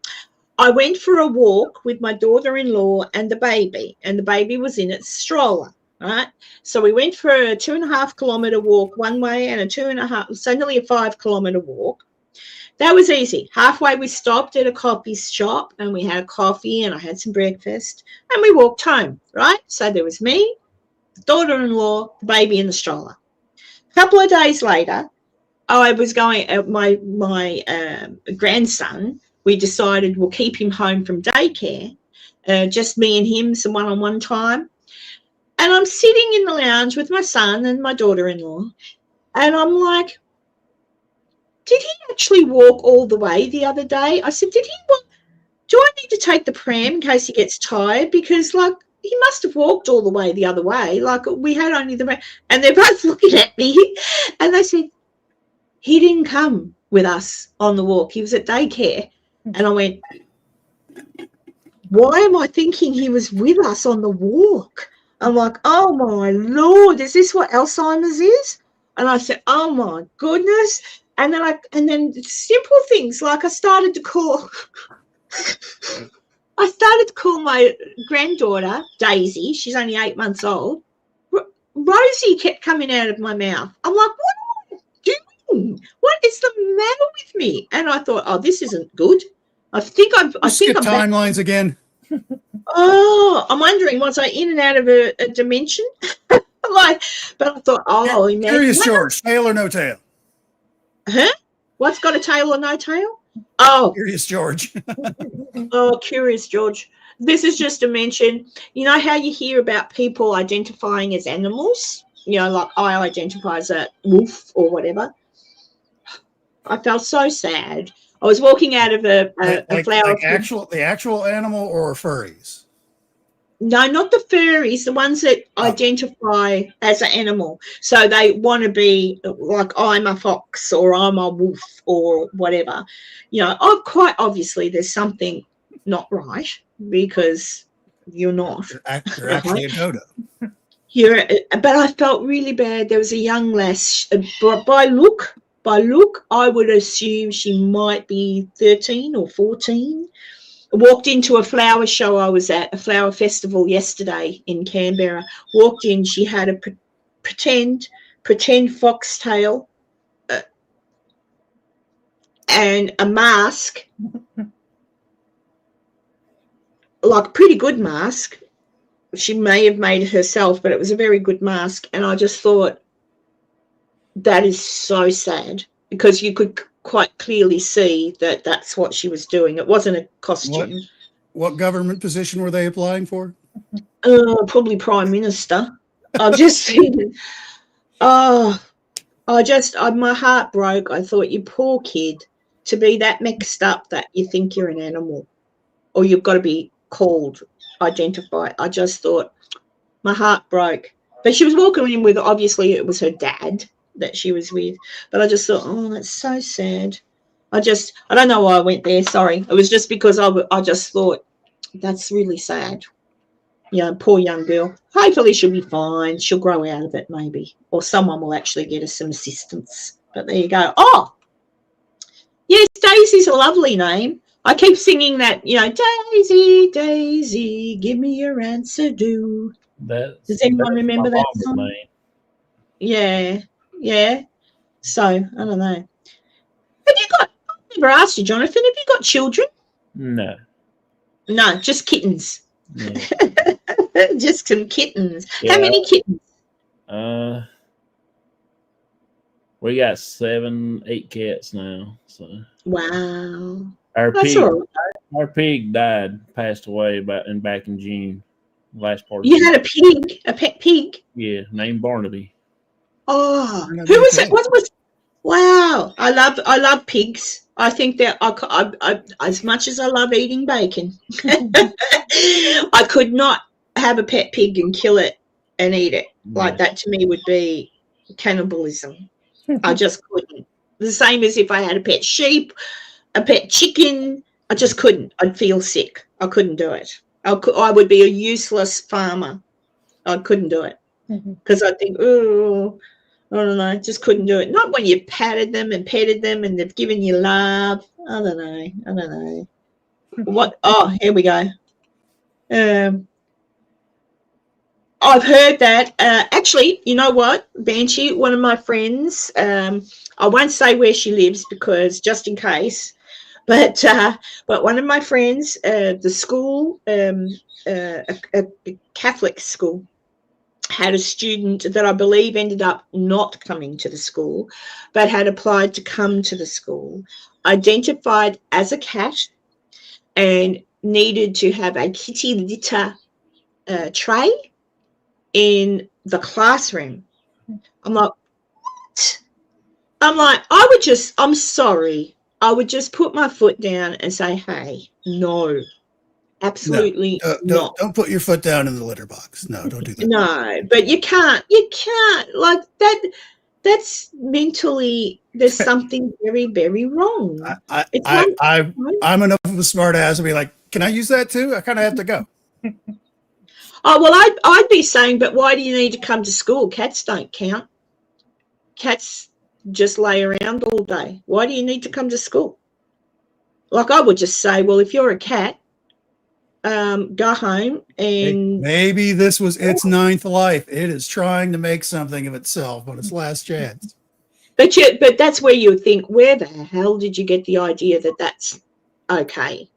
I went for a walk with my daughter-in-law and the baby was in its stroller, right? So we went for a 2.5 kilometre walk one way and a 2.5, so nearly a 5 kilometre walk. That was easy. Halfway we stopped at a coffee shop and we had a coffee and I had some breakfast and we walked home, right? So there was me, the daughter-in-law, the baby in the stroller. A couple of days later, I was going, my grandson, we decided we'll keep him home from daycare, just me and him, some one-on-one time. And I'm sitting in the lounge with my son and my daughter-in-law, and I'm like, did he actually walk all the way the other day? I said, did he walk? Do I need to take the pram in case he gets tired? Because, like, he must have walked all the way the other way. Like, we had only the pram. And they're both looking at me, and they said, he didn't come with us on the walk. He was at daycare. And I went, why am I thinking he was with us on the walk? I'm like, oh, my Lord, is this what Alzheimer's is? And I said, oh, my goodness. And then simple things like I started to call my granddaughter, Daisy. She's only 8 months old. Rosie kept coming out of my mouth. I'm like, what am I doing? What is the matter with me? And I thought, oh, this isn't good. I think I'm timelines again. Oh, I'm wondering, was I in and out of a dimension? But I thought, oh, Curious George, tail or no tail? Huh? What's got a tail or no tail? Oh, Curious George. Oh, Curious George. This is just a mention. You know how you hear about people identifying as animals? like I identify as a wolf or whatever. I felt so sad. I was walking out of a flower field. The actual animal or furries? No, not the furries, the ones that identify as an animal. So they want to be like, I'm a fox or I'm a wolf or whatever. Quite obviously there's something not right because you're not. You're actually a dodo. But I felt really bad. There was a young lass. By look, I would assume she might be 13 or 14. Walked into a flower show I was at, a flower festival yesterday in Canberra. Walked in, she had a pretend foxtail and a mask, like a pretty good mask. She may have made it herself, but it was a very good mask. And I just thought, that is so sad, because you could quite clearly see that that's what she was doing. It wasn't a costume. What government position were they applying for? Probably Prime Minister. I'm just thinking, my heart broke. I thought, you poor kid, to be that mixed up that you think you're an animal or you've got to be called, identified. I just thought, my heart broke. But she was walking in with, obviously it was her dad that she was with, but I just thought, oh, that's so sad. I don't know why I went there, sorry. It was just because I just thought, that's really sad. Poor young girl. Hopefully she'll be fine. She'll grow out of it maybe, or someone will actually get her some assistance. But there you go. Oh, yes, Daisy's a lovely name. I keep singing that, Daisy, Daisy, give me your answer, do. Does anyone remember that song? Name. Yeah. So, I don't know. I've never asked you, Jonathan, have you got children? No. No, just kittens. Yeah. Just some kittens. Yeah. How many kittens? We got 7-8 cats now. So. Wow. Our pig died, passed away back in June. Last part. You had a pet pig? Yeah, named Barnaby. Oh, who was it? What was? Wow, I love pigs. I think that I as much as I love eating bacon, I could not have a pet pig and kill it and eat it. Like that to me would be cannibalism. I just couldn't. The same as if I had a pet sheep, a pet chicken. I just couldn't. I'd feel sick. I couldn't do it. I would be a useless farmer. I couldn't do it because I think, oh, I don't know, just couldn't do it. Not when you patted them and petted them and they've given you love. I don't know. What? Oh, here we go. I've heard that. Actually, you know what, Banshee, one of my friends, I won't say where she lives because just in case, but one of my friends, the school, a Catholic school, had a student that I believe ended up not coming to the school, but had applied to come to the school, identified as a cat, and needed to have a kitty litter tray in the classroom. I'm like, what? I'm like, I'm sorry. I would just put my foot down and say, hey, no, absolutely not. Don't put your foot down in the litter box. No, don't do that. No, but you can't like that. That's mentally, there's something very, very wrong. I'm enough of a smart ass to be like, can I use that too? I kind of have to go. Oh, well, I'd be saying, but why do you need to come to school? Cats don't count. Cats just lay around all day. Why do you need to come to school? Like, I would just say, well, if you're a cat, go home and maybe this was its ninth life. It is trying to make something of itself on its last chance. But that's where you would think, where the hell did you get the idea that that's okay?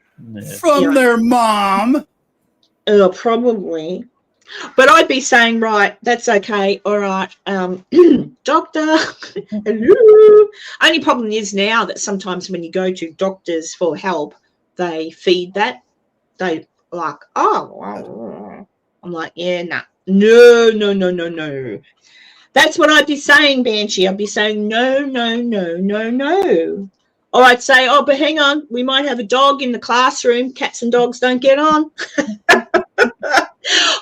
From their mom. Probably. But I'd be saying, right, that's okay. All right. Doctor. Hello. Only problem is now that sometimes when you go to doctors for help, they feed that. They like, oh. I'm like, yeah, no. That's what I'd be saying, Banshee. I'd be saying, no, no, no, no, no. Or I'd say, oh, but hang on, we might have a dog in the classroom. Cats and dogs don't get on.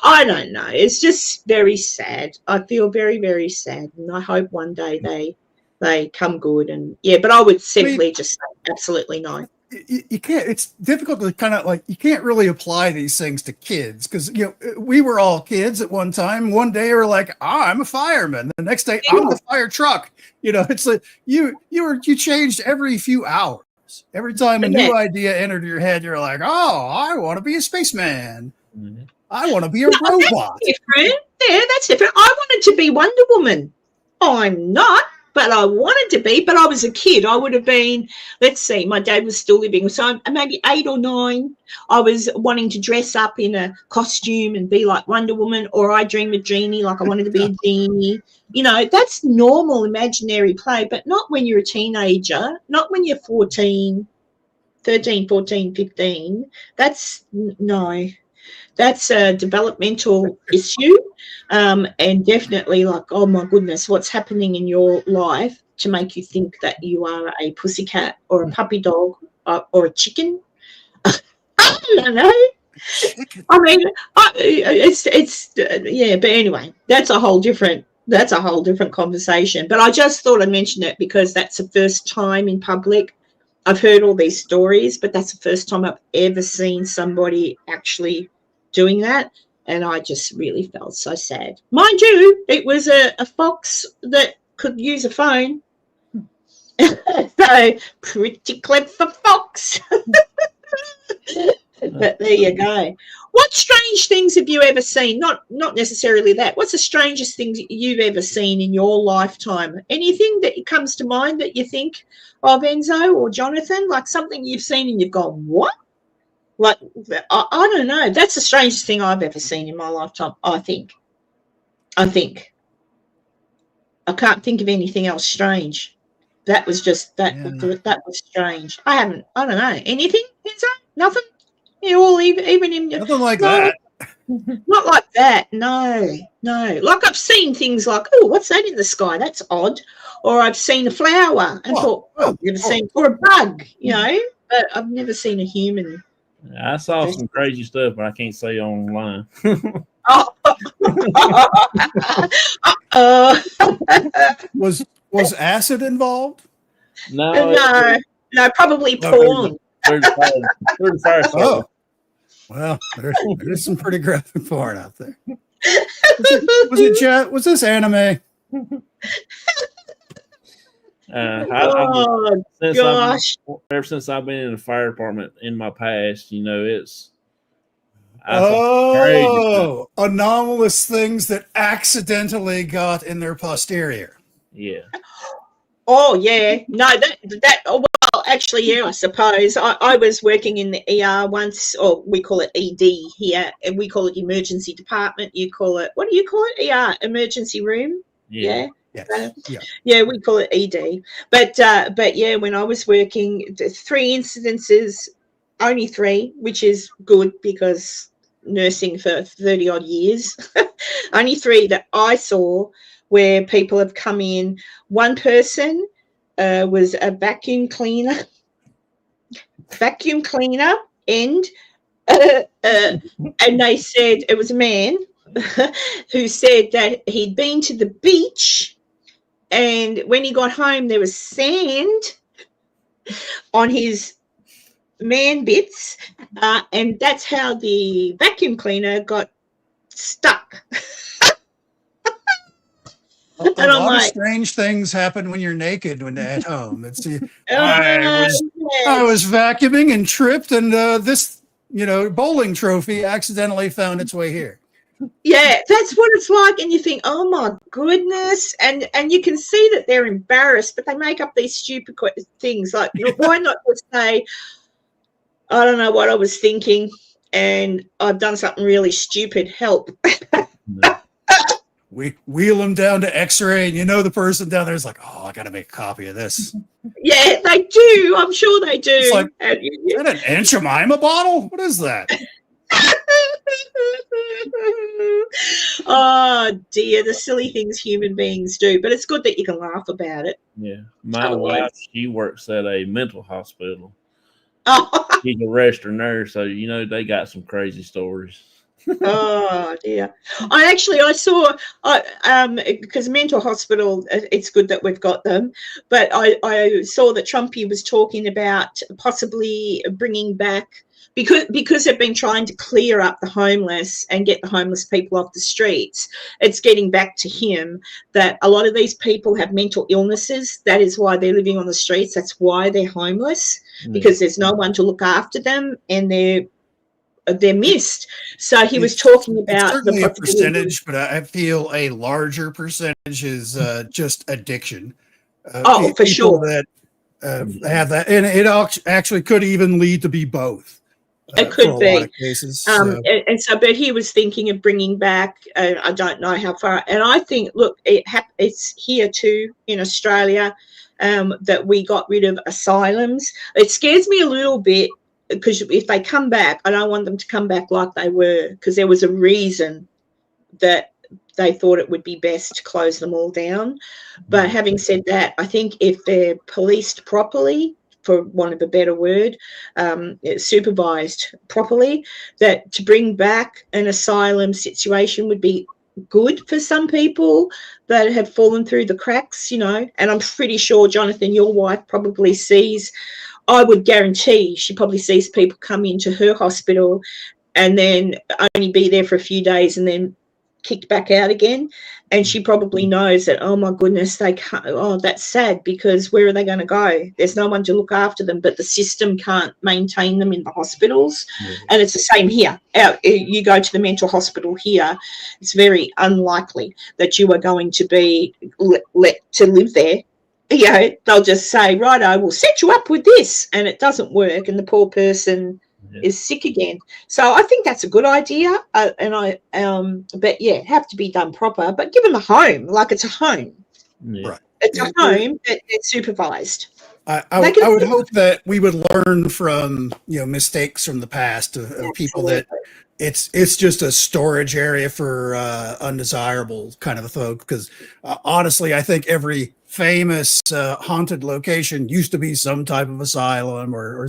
I don't know. It's just very sad. I feel very, very sad. And I hope one day they come good. And yeah, but I would simply just say absolutely no. You can't, it's difficult to kind of like, you can't really apply these things to kids because, you know, we were all kids at one time. One day we're like, I'm a fireman. The next day I'm a fire truck. You know, it's like you changed every few hours. Every time a new idea entered your head, you're like, oh, I want to be a spaceman. Mm-hmm. I want to be a robot. That's different. Yeah, that's different. I wanted to be Wonder Woman. I'm not. But I wanted to be, but I was a kid. I would have been, let's see, my dad was still living. So I'm maybe 8 or 9. I was wanting to dress up in a costume and be like Wonder Woman, or I dream a genie, like I wanted to be a genie. You know, that's normal imaginary play, but not when you're a teenager, not when you're 13, 14, 15. That's, no. That's a developmental issue, and definitely like, oh my goodness, what's happening in your life to make you think that you are a pussycat or a puppy dog or a chicken? I don't know. I mean, it's yeah. But anyway, that's a whole different conversation. But I just thought I'd mention it because that's the first time in public. I've heard all these stories, but that's the first time I've ever seen somebody actually doing that, and I just really felt so sad. Mind you, it was a fox that could use a phone. So pretty clever fox. But there you go. What strange things have you ever seen? Not necessarily that. What's the strangest things you've ever seen in your lifetime? Anything that comes to mind that you think of, Enzo or Jonathan? Like something you've seen and you've gone, what? Like, I don't know. That's the strangest thing I've ever seen in my lifetime, I think. I can't think of anything else strange. That was just, that was strange. I don't know. Anything, Enzo? Nothing? You all even in... Nothing like that. Not like that, no. Like I've seen things like, oh, what's that in the sky? That's odd. Or I've seen a flower and thought, oh, I've never seen... Or a bug, you know, but I've never seen a human... I saw some crazy stuff, but I can't say online. Was acid involved? No, probably porn. Oh, well, there's some pretty graphic porn out there. Was this anime? Gosh. Ever since I've been in the fire department in my past, you know, it's anomalous things that accidentally got in their posterior. Yeah. Oh yeah. No, that well, actually, yeah, I suppose. I was working in the ER once, or we call it ED here, and we call it emergency department. You call it, what do you call it? ER, emergency room. Yeah. Yes. Yeah, we call it ED. But yeah, when I was working, 3 incidences, only 3, which is good because nursing for 30 odd years, only 3 that I saw where people have come in. One person was a vacuum cleaner, and they said it was a man who said that he'd been to the beach, and when he got home there was sand on his man bits, and that's how the vacuum cleaner got stuck. A lot of strange things happen when you're naked when at home. I was vacuuming and tripped, and this, bowling trophy accidentally found its way here. Yeah, that's what it's like, and you think, oh my goodness, and you can see that they're embarrassed, but they make up these stupid things. Like, why not just say, I don't know what I was thinking, and I've done something really stupid. Help. We wheel them down to X-ray, and the person down there is like, oh, I got to make a copy of this. Yeah, they do. I'm sure they do. It's like, is that an hmmmmmm bottle? What is that? Oh dear, the silly things human beings do. But it's good that you can laugh about it. Yeah. My Otherwise- wife, she works at a mental hospital. Oh, She's a registered nurse, so they got some crazy stories. oh dear. I saw because mental hospital, it's good that we've got them, but I saw that Trumpy was talking about possibly bringing back, because they've been trying to clear up the homeless and get the homeless people off the streets. It's getting back to him that a lot of these people have mental illnesses. That is why they're living on the streets. That's why they're homeless, because there's no one to look after them, and they're missed. So he was talking It's about certainly the a percentage, but I feel a larger percentage is just addiction. For sure. That have that, and it actually could even lead to be both. It could for a be. lot of cases. But he was thinking of bringing back. I don't know how far. And I think, look, it's here too in Australia that we got rid of asylums. It scares me a little bit, because if they come back, I don't want them to come back like they were, because there was a reason that they thought it would be best to close them all down. But having said that, I think if they're policed properly, for want of a better word, supervised properly, that to bring back an asylum situation would be good for some people that have fallen through the cracks, and I'm pretty sure, Jonathan, your wife probably sees, I would guarantee she probably sees people come into her hospital and then only be there for a few days and then kicked back out again. And she probably knows that, oh my goodness, they can't, that's sad, because where are they going to go? There's no one to look after them, but the system can't maintain them in the hospitals. And it's the same here. You go to the mental hospital here, it's very unlikely that you are going to be let to live there. They'll just say, right, I will set you up with this, and it doesn't work, and the poor person is sick again. So I think that's a good idea, but have to be done proper. But give them a home, like it's a home. Right. It's a home that it's supervised. I would hope that we would learn from mistakes from the past of people that it's just a storage area for undesirable kind of a folk. Because honestly, I think every famous haunted location used to be some type of asylum or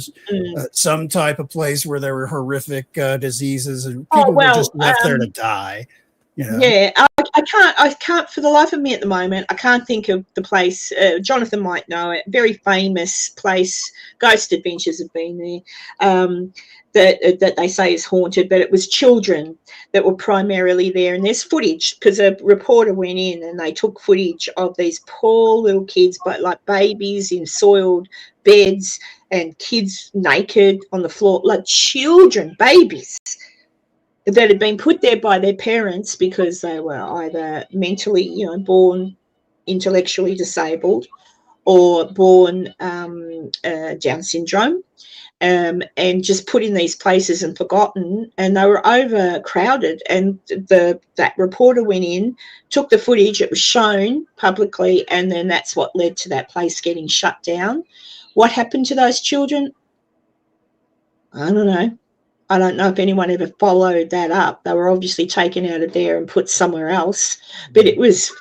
some type of place where there were horrific diseases and people were just left there to die. Yeah, I can't for the life of me at the moment. I can't think of the place. Jonathan might know it. Very famous place. Ghost Adventures have been there. That they say is haunted, but it was children that were primarily there. And there's footage, because a reporter went in and they took footage of these poor little kids, but like babies in soiled beds and kids naked on the floor, like children, babies that had been put there by their parents because they were either mentally, born intellectually disabled or born Down syndrome. And just put in these places and forgotten, and they were overcrowded. And that reporter went in, took the footage, it was shown publicly, and then that's what led to that place getting shut down. What happened to those children? I don't know. I don't know if anyone ever followed that up. They were obviously taken out of there and put somewhere else. But it was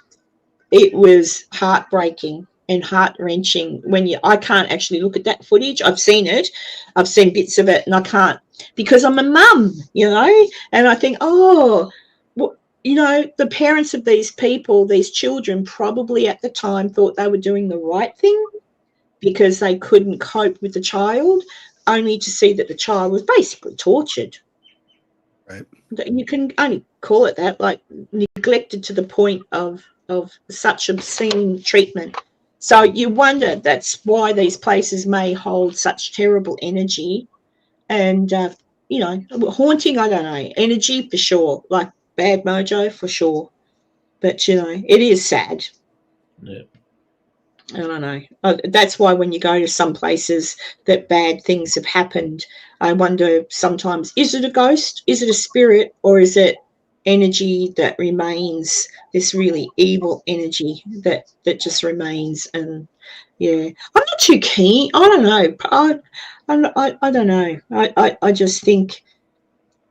heartbreaking and heart-wrenching I can't actually look at that footage. I've seen it. I've seen bits of it, and I can't, because I'm a mum, and I think, the parents of these people, these children, probably at the time thought they were doing the right thing because they couldn't cope with the child, only to see that the child was basically tortured. Right. You can only call it that, like neglected to the point of such obscene treatment. So you wonder, that's why these places may hold such terrible energy and, haunting, I don't know, energy for sure, like bad mojo for sure. But, it is sad. Yeah. I don't know. That's why when you go to some places that bad things have happened, I wonder sometimes, is it a ghost? Is it a spirit? Or is it energy that remains, this really evil energy that just remains? And I'm not too keen. I don't know. I don't know. I just think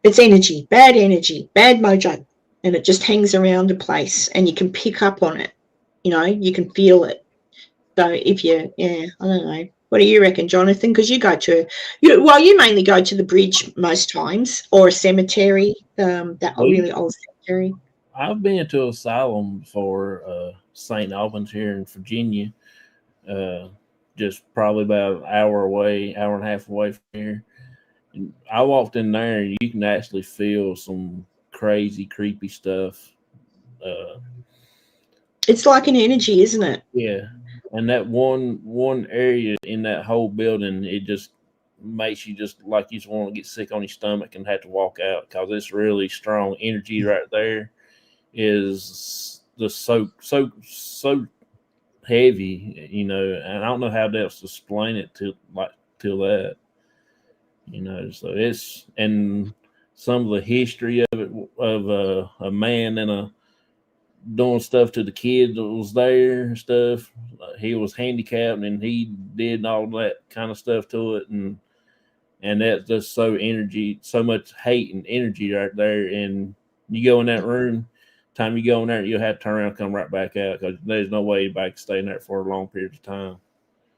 It's energy, bad mojo, and it just hangs around a place, and you can pick up on it. You know, you can feel it. So if you, yeah, I don't know. What do you reckon, Jonathan? Because you you mainly go to the bridge most times, or a cemetery, that really old cemetery. I've been to Asylum before, St. Albans here in Virginia, just probably about an hour away, hour and a half away from here. And I walked in there, and you can actually feel some crazy, creepy stuff. It's like an energy, isn't it? Yeah, and that one area in that whole building, it just makes you just like you just want to get sick on your stomach and have to walk out because it's really strong energy right there. Is just so heavy, you know, and I don't know how else to explain it till that, you know. So it's, and some of the history of it, of a man and a doing stuff to the kid that was there and stuff. He was handicapped and he did all that kind of stuff to it, and that's just so much hate and energy right there. And you go in that room, time you go in there, you'll have to turn around and come right back out because there's no way anybody can stay in there for a long period of time.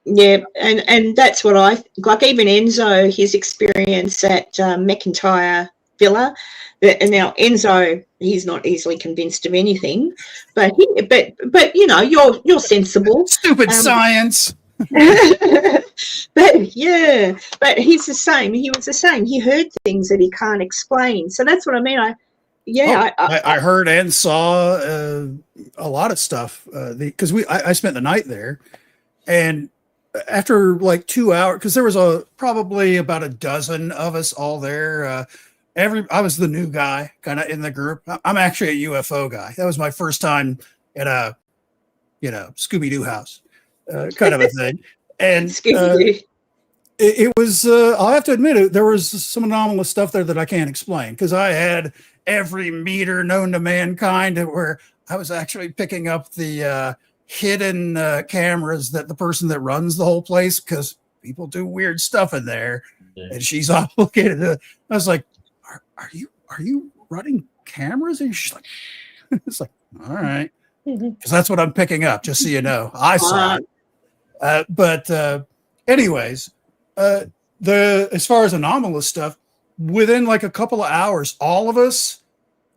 Yeah, and that's what I like. Even Enzo, his experience at McIntyre Villa, and now Enzo, he's not easily convinced of anything, but you know, you're sensible. Stupid science. But yeah, but he's the same. He was the same. He heard things that he can't explain. So that's what I mean. I heard and saw a lot of stuff because I spent the night there, and after like 2 hours, because there was probably about a dozen of us all there. I was the new guy kind of in the group. I'm actually a UFO guy. That was my first time at a, Scooby-Doo house kind of a thing. And it was, I'll have to admit it, there was some anomalous stuff there that I can't explain because I had every meter known to mankind where I was actually picking up the hidden cameras that the person that runs the whole place, because people do weird stuff in there. Yeah. And she's obligated to, I was like, are you running cameras? And she's like, it's like, all right. Because that's what I'm picking up, just so you know. I saw it. But anyways, as far as anomalous stuff, within like a couple of hours, all of us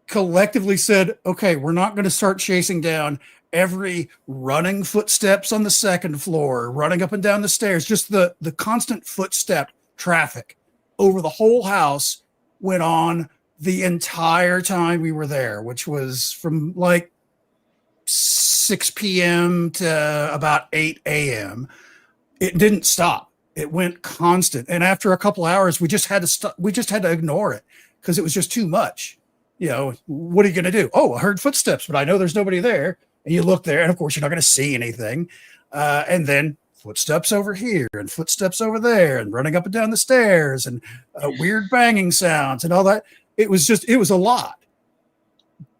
collectively said, okay, we're not going to start chasing down every running footsteps on the second floor, running up and down the stairs. Just the constant footstep traffic over the whole house went on the entire time we were there, which was from like 6 p.m. to about 8 a.m. It didn't stop. It went constant. And after a couple hours, we just had to stop. We just had to ignore it because it was just too much. You know, what are you going to do? Oh, I heard footsteps, but I know there's nobody there. And you look there, and of course, you're not going to see anything. And then footsteps over here and footsteps over there and running up and down the stairs and weird banging sounds and all that. It was a lot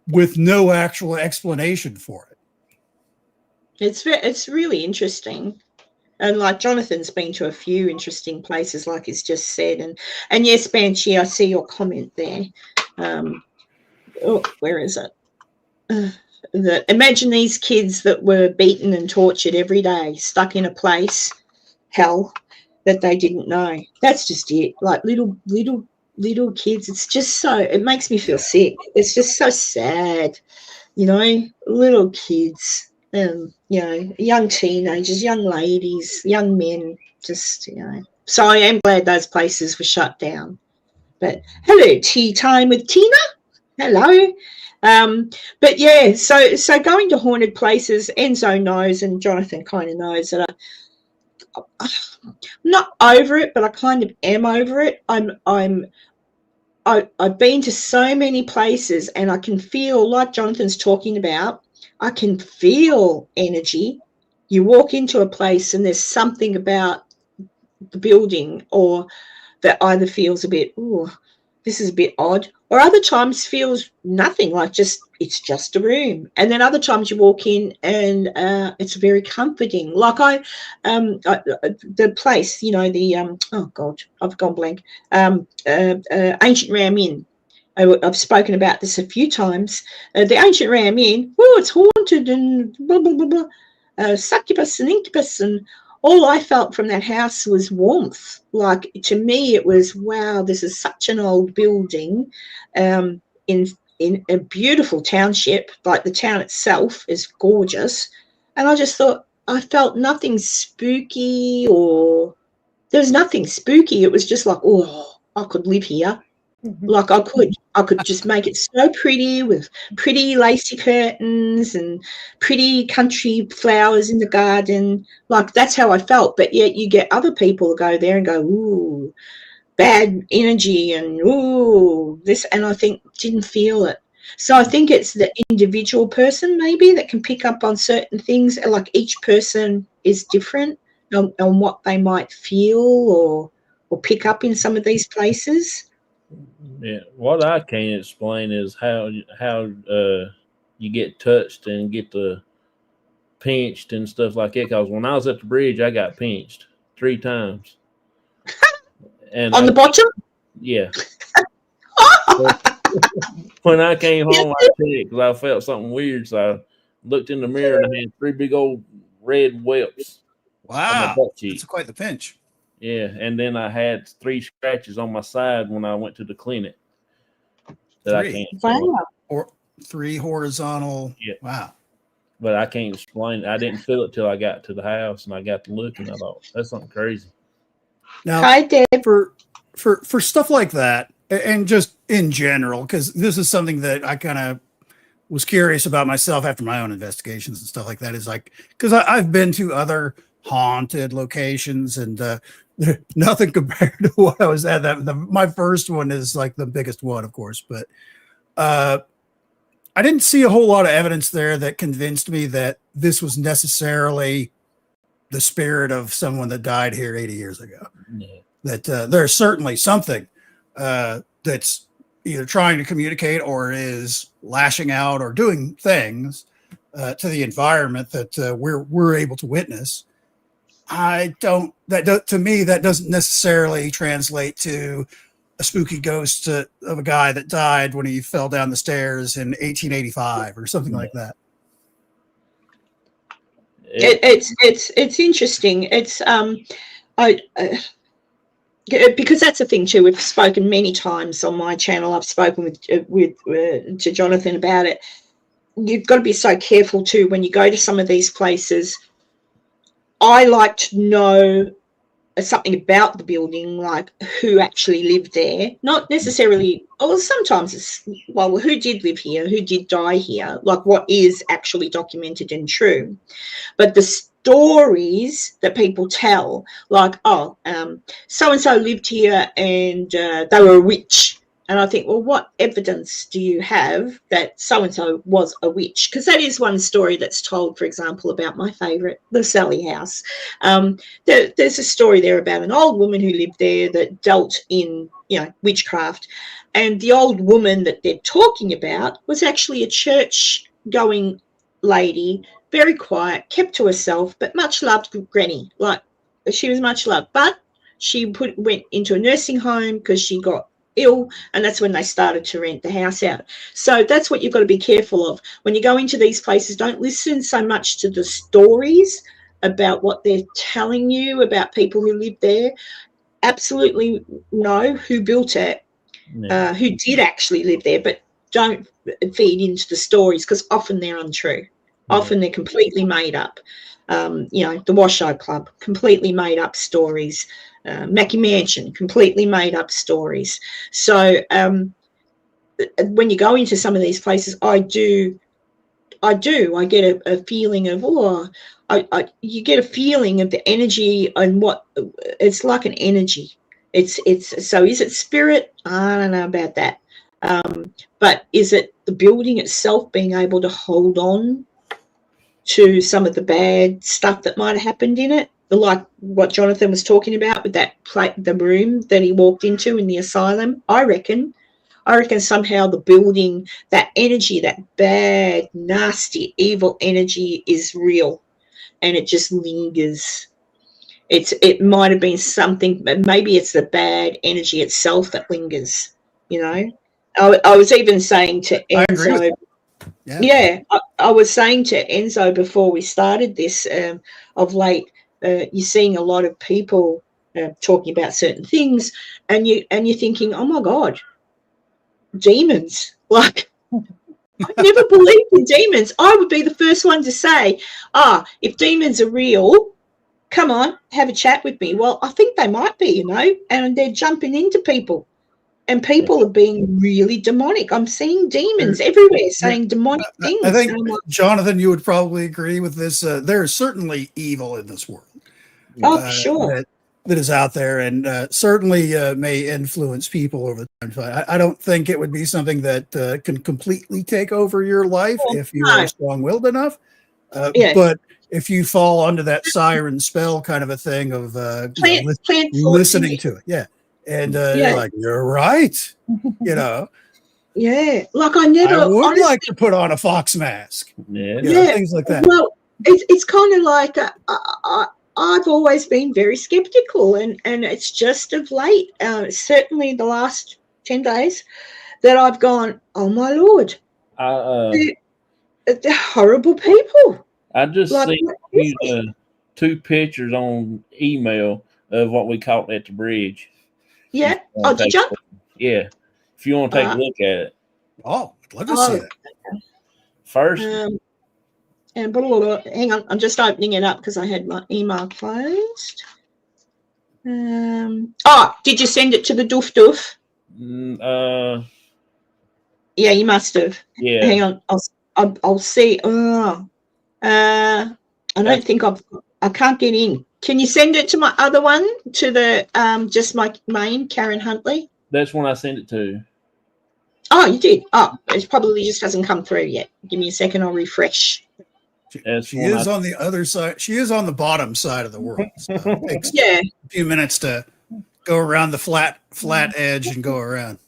with no actual explanation for it. It's really interesting. And like Jonathan's been to a few interesting places, like he's just said. And yes, Banshee, I see your comment there. Where is it? Imagine these kids that were beaten and tortured every day, stuck in a place, hell, that they didn't know. That's just it. Like little kids. It's just so, it makes me feel sick. It's just so sad, you know, little kids. You know, young teenagers, young ladies, young men, just, you know. So I am glad those places were shut down. But hello, Tea Time with Tina. Hello. But yeah, so going to haunted places, Enzo knows and Jonathan kind of knows that I'm not over it, but I kind of am over it. I've been to so many places and I can feel, like Jonathan's talking about, I can feel energy. You walk into a place and there's something about the building or that either feels a bit, ooh, this is a bit odd, or other times feels nothing, like it's just a room. And then other times you walk in and it's very comforting. Like the place, you know, the oh God, I've gone blank. Ancient Ram Inn I've spoken about this a few times. The ancient Ram Inn, oh, it's haunted and blah, blah, blah, blah. Succubus and incubus, and all I felt from that house was warmth. Like, to me, it was, wow, this is such an old building in a beautiful township. Like, the town itself is gorgeous. And I just thought, I felt nothing spooky, or there's nothing spooky. It was just like, oh, I could live here. Like, I could just make it so pretty with pretty lacy curtains and pretty country flowers in the garden. Like, that's how I felt. But yet you get other people who go there and go, ooh, bad energy, and ooh, this, and I think didn't feel it. So I think it's the individual person maybe that can pick up on certain things. Like, each person is different on what they might feel or pick up in some of these places. Yeah, what I can't explain is how you get touched and get the pinched and stuff like that. Because when I was at the bridge, I got pinched 3 times. And on the bottom? Yeah. When I came home, I checked because I felt something weird. So I looked in the mirror and I had 3 big old red whelps. Wow, on my butt cheek. That's quite the pinch. Yeah, and then I had 3 scratches on my side when I went to the clinic. That 3. I can't Wow. Or 3 horizontal. Yeah. Wow. But I can't explain it. I didn't feel it till I got to the house and I got to look, and I thought, that's something crazy. Now, Hi, Deb. for stuff like that, and just in general, because this is something that I kind of was curious about myself after my own investigations and stuff like that, is like, because I've been to other haunted locations, and nothing compared to what I was at. My first one is like the biggest one, of course, but I didn't see a whole lot of evidence there that convinced me that this was necessarily the spirit of someone that died here 80 years ago. Yeah. That there's certainly something that's either trying to communicate or is lashing out or doing things to the environment that we're able to witness. To me, that doesn't necessarily translate to a spooky ghost of a guy that died when he fell down the stairs in 1885 or something like that. It's interesting. It's because that's the thing too. We've spoken many times on my channel. I've spoken to Jonathan about it. You've got to be so careful too when you go to some of these places. I like to know something about the building, like who actually lived there, not necessarily, well, sometimes it's, well, who did live here, who did die here, like what is actually documented and true. But the stories that people tell, like, oh, so-and-so lived here and they were a witch. And I think, well, what evidence do you have that so-and-so was a witch? Because that is one story that's told, for example, about my favourite, the Sally House. There's a story there about an old woman who lived there that dealt in, witchcraft. And the old woman that they're talking about was actually a church-going lady, very quiet, kept to herself, but much loved granny. Like, she was much loved. But she went into a nursing home because she got ill, and that's when they started to rent the house out. So that's what you've got to be careful of when you go into these places. Don't listen so much to the stories about what they're telling you about people who live there. Absolutely know who built it, who did actually live there, but don't feed into the stories, because often they're untrue. Often they're completely made up. The Washoe Club, completely made up stories. Mackie Mansion, completely made up stories. So when you go into some of these places, I get a feeling of, you get a feeling of the energy and what it's like, an energy. So is it spirit? I don't know about that. But is it the building itself being able to hold on to some of the bad stuff that might have happened in it? Like what Jonathan was talking about with the room that he walked into in the asylum. I reckon somehow the building, that energy, that bad, nasty, evil energy is real, and it just lingers. It might have been something, but maybe it's the bad energy itself that lingers, I was even saying to I agree with Enzo, that. yeah, I was saying to Enzo before we started this, of late, you're seeing a lot of people talking about certain things, and you're thinking, oh my God, demons! Like, I never believed in demons. I would be the first one to say, if demons are real, come on, have a chat with me. Well, I think they might be, and they're jumping into people. And people are being really demonic. I'm seeing demons everywhere saying demonic things. I think, Jonathan, you would probably agree with this. There is certainly evil in this world. Oh, sure. That is out there, and certainly may influence people over time. I don't think it would be something that can completely take over your life if you are strong-willed enough. But if you fall under that siren spell kind of a thing of listening to it, and you're like, you're right, Yeah, like I would honestly like to put on a fox mask. Things like that. Well, it's kind of like I've always been very skeptical, and it's just of late, certainly the last 10 days, that I've gone, oh my Lord, they're horrible people. I just sent you 2 pictures on email of what we caught at the bridge. Yeah. Oh, did you? Yeah. If you want to take a look at it. Oh, I'd love to see that. First. And blah, blah, blah. Hang on, I'm just opening it up because I had my email closed. Did you send it to the Doof Doof? Yeah, you must have. Yeah. Hang on, I'll see. I don't think I can't get in. Can you send it to my other one, to the just my main, Karen Huntley? That's when I sent it to. Oh, you did. Oh, it probably just hasn't come through yet. Give me a second, I'll refresh. She is on the other side. She is on the bottom side of the world. So it takes a few minutes to go around the flat edge and go around.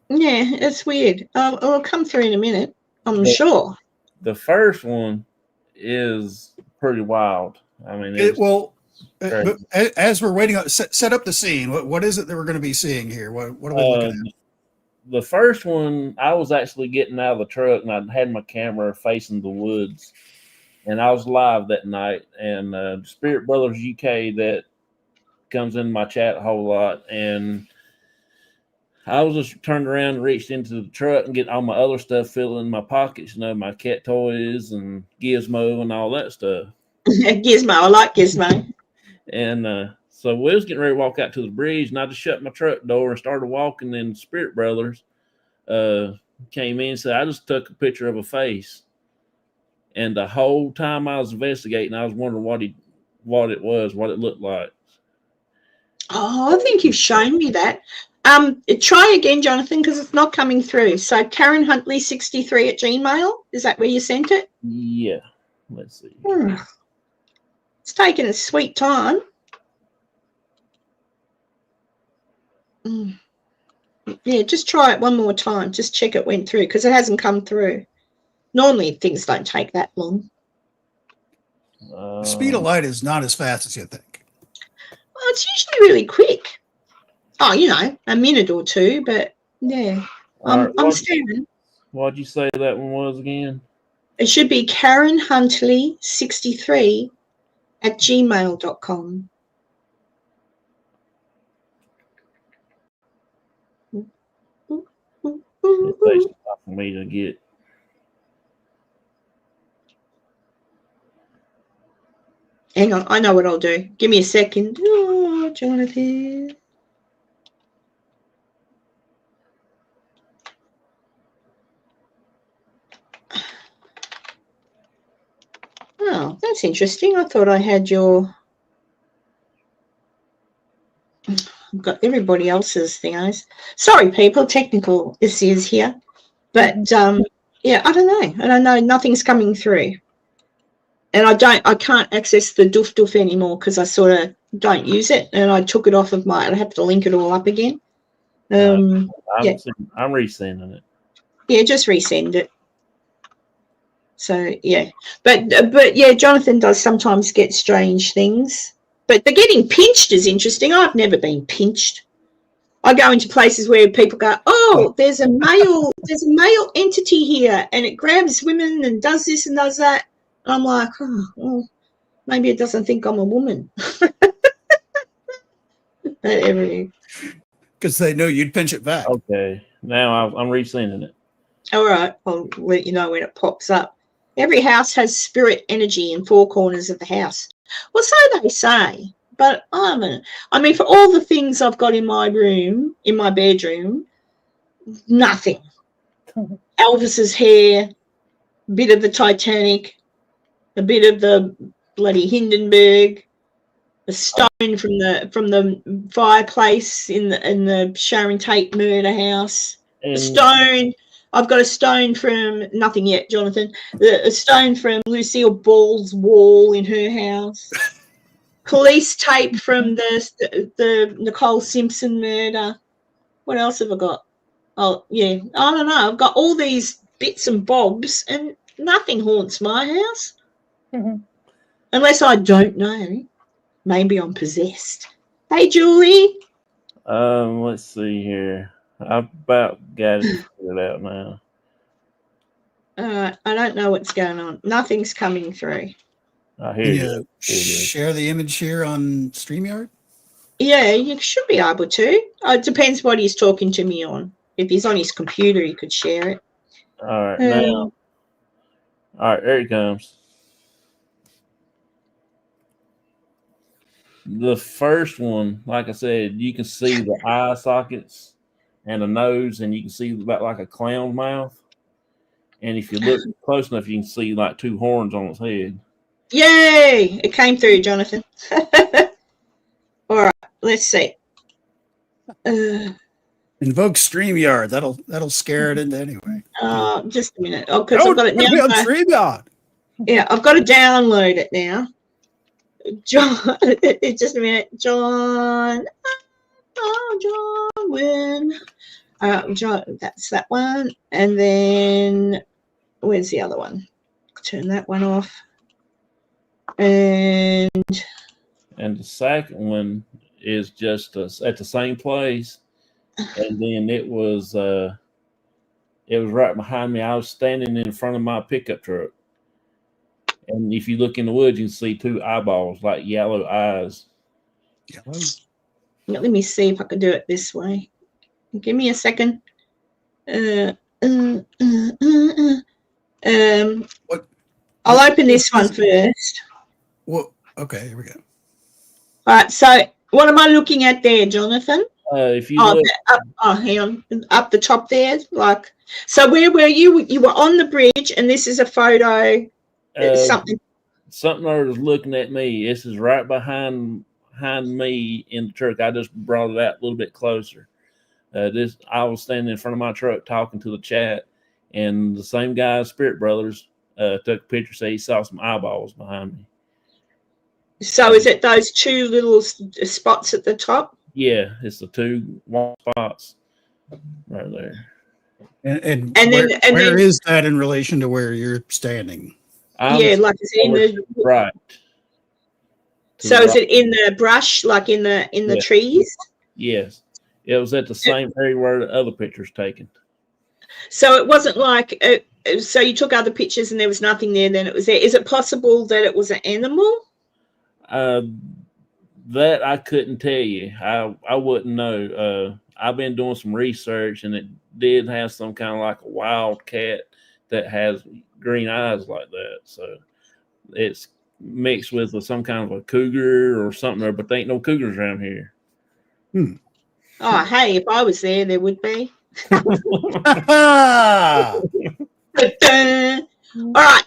Yeah, it's weird. It'll come through in a minute, I'm sure. The first one is pretty wild. I mean, but as we're waiting, set up the scene. What is it that we're going to be seeing here? What are we looking at? The first one, I was actually getting out of the truck, and I had my camera facing the woods, and I was live that night. And Spirit Brothers UK, that comes in my chat a whole lot, and I was just turned around and reached into the truck and get all my other stuff filled in my pockets, my cat toys and Gizmo and all that stuff. Gizmo, I like Gizmo. And so we was getting ready to walk out to the bridge, and I just shut my truck door and started walking. And Spirit Brothers came in and said, I just took a picture of a face. And the whole time I was investigating, I was wondering what it looked like. Oh, I think you've shown me that. Try again, Jonathan, because it's not coming through. So Karen Huntley 63 at Gmail. Is that where you sent it? Yeah. Let's see. It's taken a sweet time. Yeah, just try it one more time. Just check it went through, because it hasn't come through. Normally things don't take that long. The speed of light is not as fast as you think. Well, it's usually really quick. Oh, a minute or two, but yeah. I'm staring. What'd you say that one was again? It should be Karen Huntley 63 at gmail.com. It takes a lot for me to get. Hang on, I know what I'll do. Give me a second. Oh, Jonathan. Oh, that's interesting. I thought I had your... I've got everybody else's things. Sorry, people, technical issues here. But, yeah, I don't know. Nothing's coming through. And I can't access the Doof Doof anymore because I sort of don't use it. And I took it off of I have to link it all up again. I'm resending it. Yeah, just resend it. So, yeah. But yeah, Jonathan does sometimes get strange things. But the getting pinched is interesting. I've never been pinched. I go into places where people go, oh, there's a male entity here, and it grabs women and does this and does that. And I'm like, oh, well, maybe it doesn't think I'm a woman. Because they know you'd pinch it back. Okay, now I'm resending it. All right, I'll let you know when it pops up. Every house has spirit energy in 4 corners of the house. Well, so they say, but I mean, for all the things I've got in my room, in my bedroom, nothing. Elvis's hair, a bit of the Titanic, a bit of the bloody Hindenburg, a stone from the fireplace in the Sharon Tate murder house, a stone. I've got a stone from nothing yet, Jonathan. A stone from Lucille Ball's wall in her house. Police tape from the Nicole Simpson murder. What else have I got? Oh yeah, I don't know. I've got all these bits and bobs, and nothing haunts my house. Unless I don't know. Maybe I'm possessed. Hey, Julie. Let's see here. I about got it figured out now. I don't know what's going on. Nothing's coming through. I Can hear you you. share the image here on StreamYard? Yeah, you should be able to. It depends what he's talking to me on. If he's on his computer, he could share it. All right, now. All right, there it comes. The first one, like I said, you can see the eye sockets and the nose, and you can see about like a clown mouth. And if you look close enough, you can see like 2 horns on its head. Yay! It came through, Jonathan. All right, let's see. Invoke StreamYard. That'll scare it into anyway. Just a minute. Oh, because I've got it now. On StreamYard. Yeah, I've got to download it now. John, just a minute. John. Oh, John Wynn. John, that's that one. And then where's the other one? Turn that one off. And the second one is just at the same place. And then it was right behind me. I was standing in front of my pickup truck. And if you look in the woods, you can see 2 eyeballs, like yellow eyes. Yellow. Let me see if I can do it this way. Give me a second. I'll open this one first. Well, okay, here we go. All right, so what am I looking at there, Jonathan? If you look, hang on, up the top there, like. So where were you? You were on the bridge, and this is a photo. Something I was looking at me. This is right behind me in the truck. I just brought it out a little bit closer. I was standing in front of my truck talking to the chat, and the same guy, Spirit Brothers, took a picture. Say he saw some eyeballs behind me. So is it those 2 little spots at the top? Yeah, it's the 2 white spots right there. And where is that in relation to where you're standing? Like it's in the right. So is it in the brush, like in the trees? Yes, it was at the same area where the other picture's taken. So it wasn't like so you took other pictures and there was nothing there. Then it was there. Is it possible that it was an animal? That I couldn't tell you. I wouldn't know. I've been doing some research, and it did have some kind of like a wild cat that has green eyes like that. So it's mixed with some kind of a cougar or something there, but there ain't no cougars around here. Oh, hey, if I was there, there would be. All right.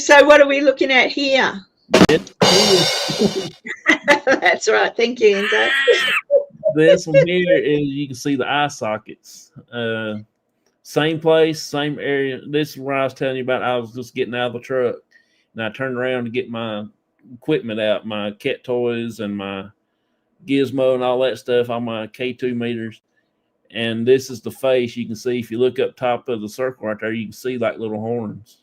So what are we looking at here? That's right. Thank you, Enzo. This one here is, you can see the eye sockets. Same place, same area. This is where I was telling you about. I was just getting out of the truck, and I turned around to get my equipment out, my cat toys and my gizmo and all that stuff on my K2 meters. And this is the face. You can see, if you look up top of the circle right there, you can see like little horns.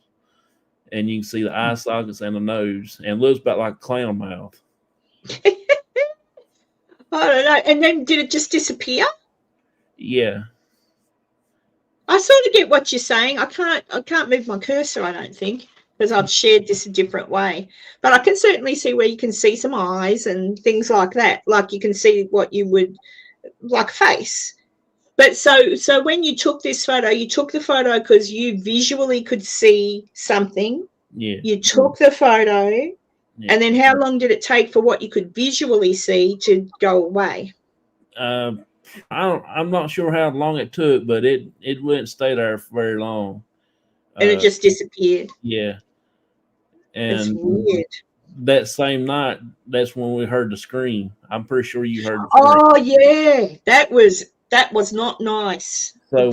And you can see the eye sockets and the nose. And it looks about like a clown mouth. I don't know. And then did it just disappear? Yeah. I sort of get what you're saying. I can't move my cursor, I don't think, because I've shared this a different way. But I can certainly see where you can see some eyes and things like that. Like you can see what you would like face. But so when you took this photo, you took the photo because you visually could see something. Yeah. You took the photo, Yeah. and then how long did it take for what you could visually see to go away? I'm not sure how long it took, but it wouldn't stay there for very long. And it just disappeared. Yeah. It's And weird. that same night, that's when we heard the scream. I'm pretty sure you heard the scream. Oh yeah, that was not nice. So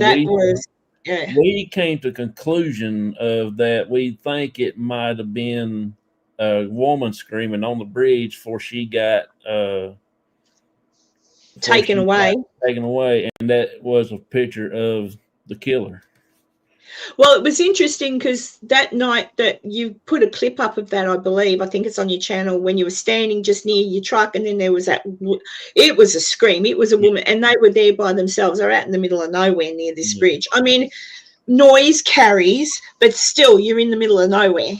we came to conclusion of that we think it might have been a woman screaming on the bridge before she got taken away. And that was a picture of the killer. Well, it was interesting because that night that you put a clip up of that, I believe, I think it's on your channel, when you were standing just near your truck, and then there was that, it was a scream. It was a woman, and they were there by themselves. They're out in the middle of nowhere near this bridge. I mean, noise carries, but still you're in the middle of nowhere.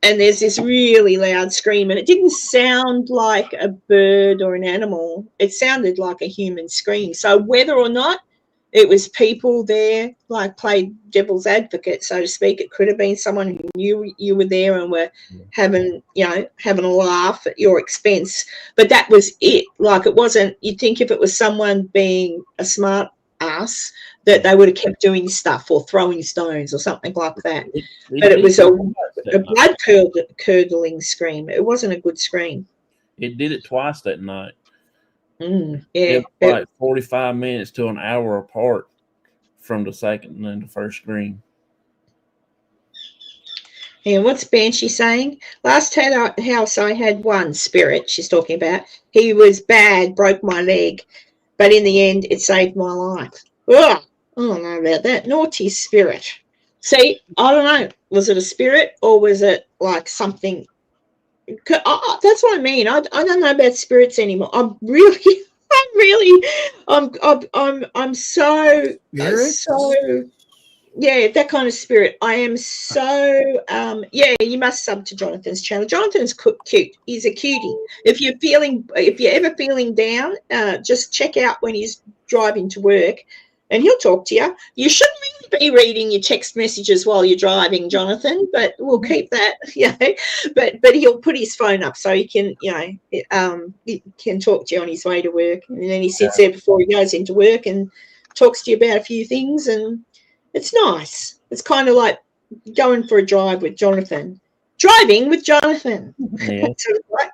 And there's this really loud scream, and it didn't sound like a bird or an animal. It sounded like a human scream. So whether or not it was people there, like played devil's advocate, so to speak, it could have been someone who knew you were there and were having a laugh at your expense. But that was it. Like, it wasn't, you'd think if it was someone being a smart ass that they would have kept doing stuff or throwing stones or something like that. But it was a blood curdling scream. It wasn't a good scream. It did it twice that night. Yeah, it was like 45 minutes to an hour apart from the second and the first scream. And what's Banshee saying? Last house I had one spirit, she's talking about. He was bad, broke my leg, but in the end it saved my life. Ugh, I don't know about that. Naughty spirit. See, I don't know. Was it a spirit or was it like something? That's what I mean. I don't know about spirits anymore. I'm so yeah, that kind of spirit. I am so you must sub to Jonathan's channel. Jonathan's cute. He's a cutie. If you're ever feeling down, just check out when he's driving to work, and he'll talk to you. You shouldn't really be reading your text messages while you're driving, Jonathan, but we'll keep that, but he'll put his phone up so he can, he can talk to you on his way to work. And then he sits there before he goes into work and talks to you about a few things, and it's nice. It's kind of like going for a drive with Jonathan. Driving with Jonathan. Yeah.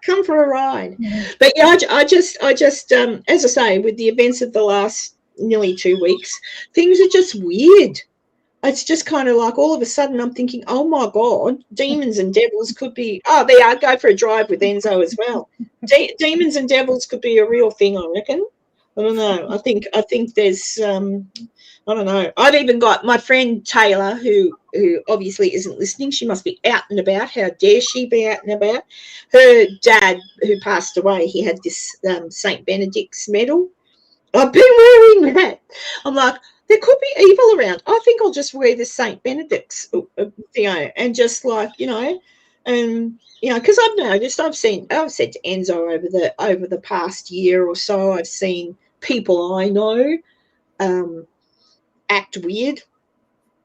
Come for a ride. But yeah, I just as I say, with the events of the last nearly 2 weeks, things are just weird. It's just kind of like all of a sudden I'm thinking, oh my God, demons and devils could be, there I go for a drive with Enzo as well. Demons and devils could be a real thing, I reckon. I don't know. I think there's I don't know. I've even got my friend Taylor, who obviously isn't listening. She must be out and about. How dare she be out and about? Her dad, who passed away, he had this St. Benedict's medal. I've been wearing that. I'm like, there could be evil around. I think I'll just wear the St. Benedict's, and just like, because I've noticed, I've said to Enzo over the past year or so, I've seen people I know act weird.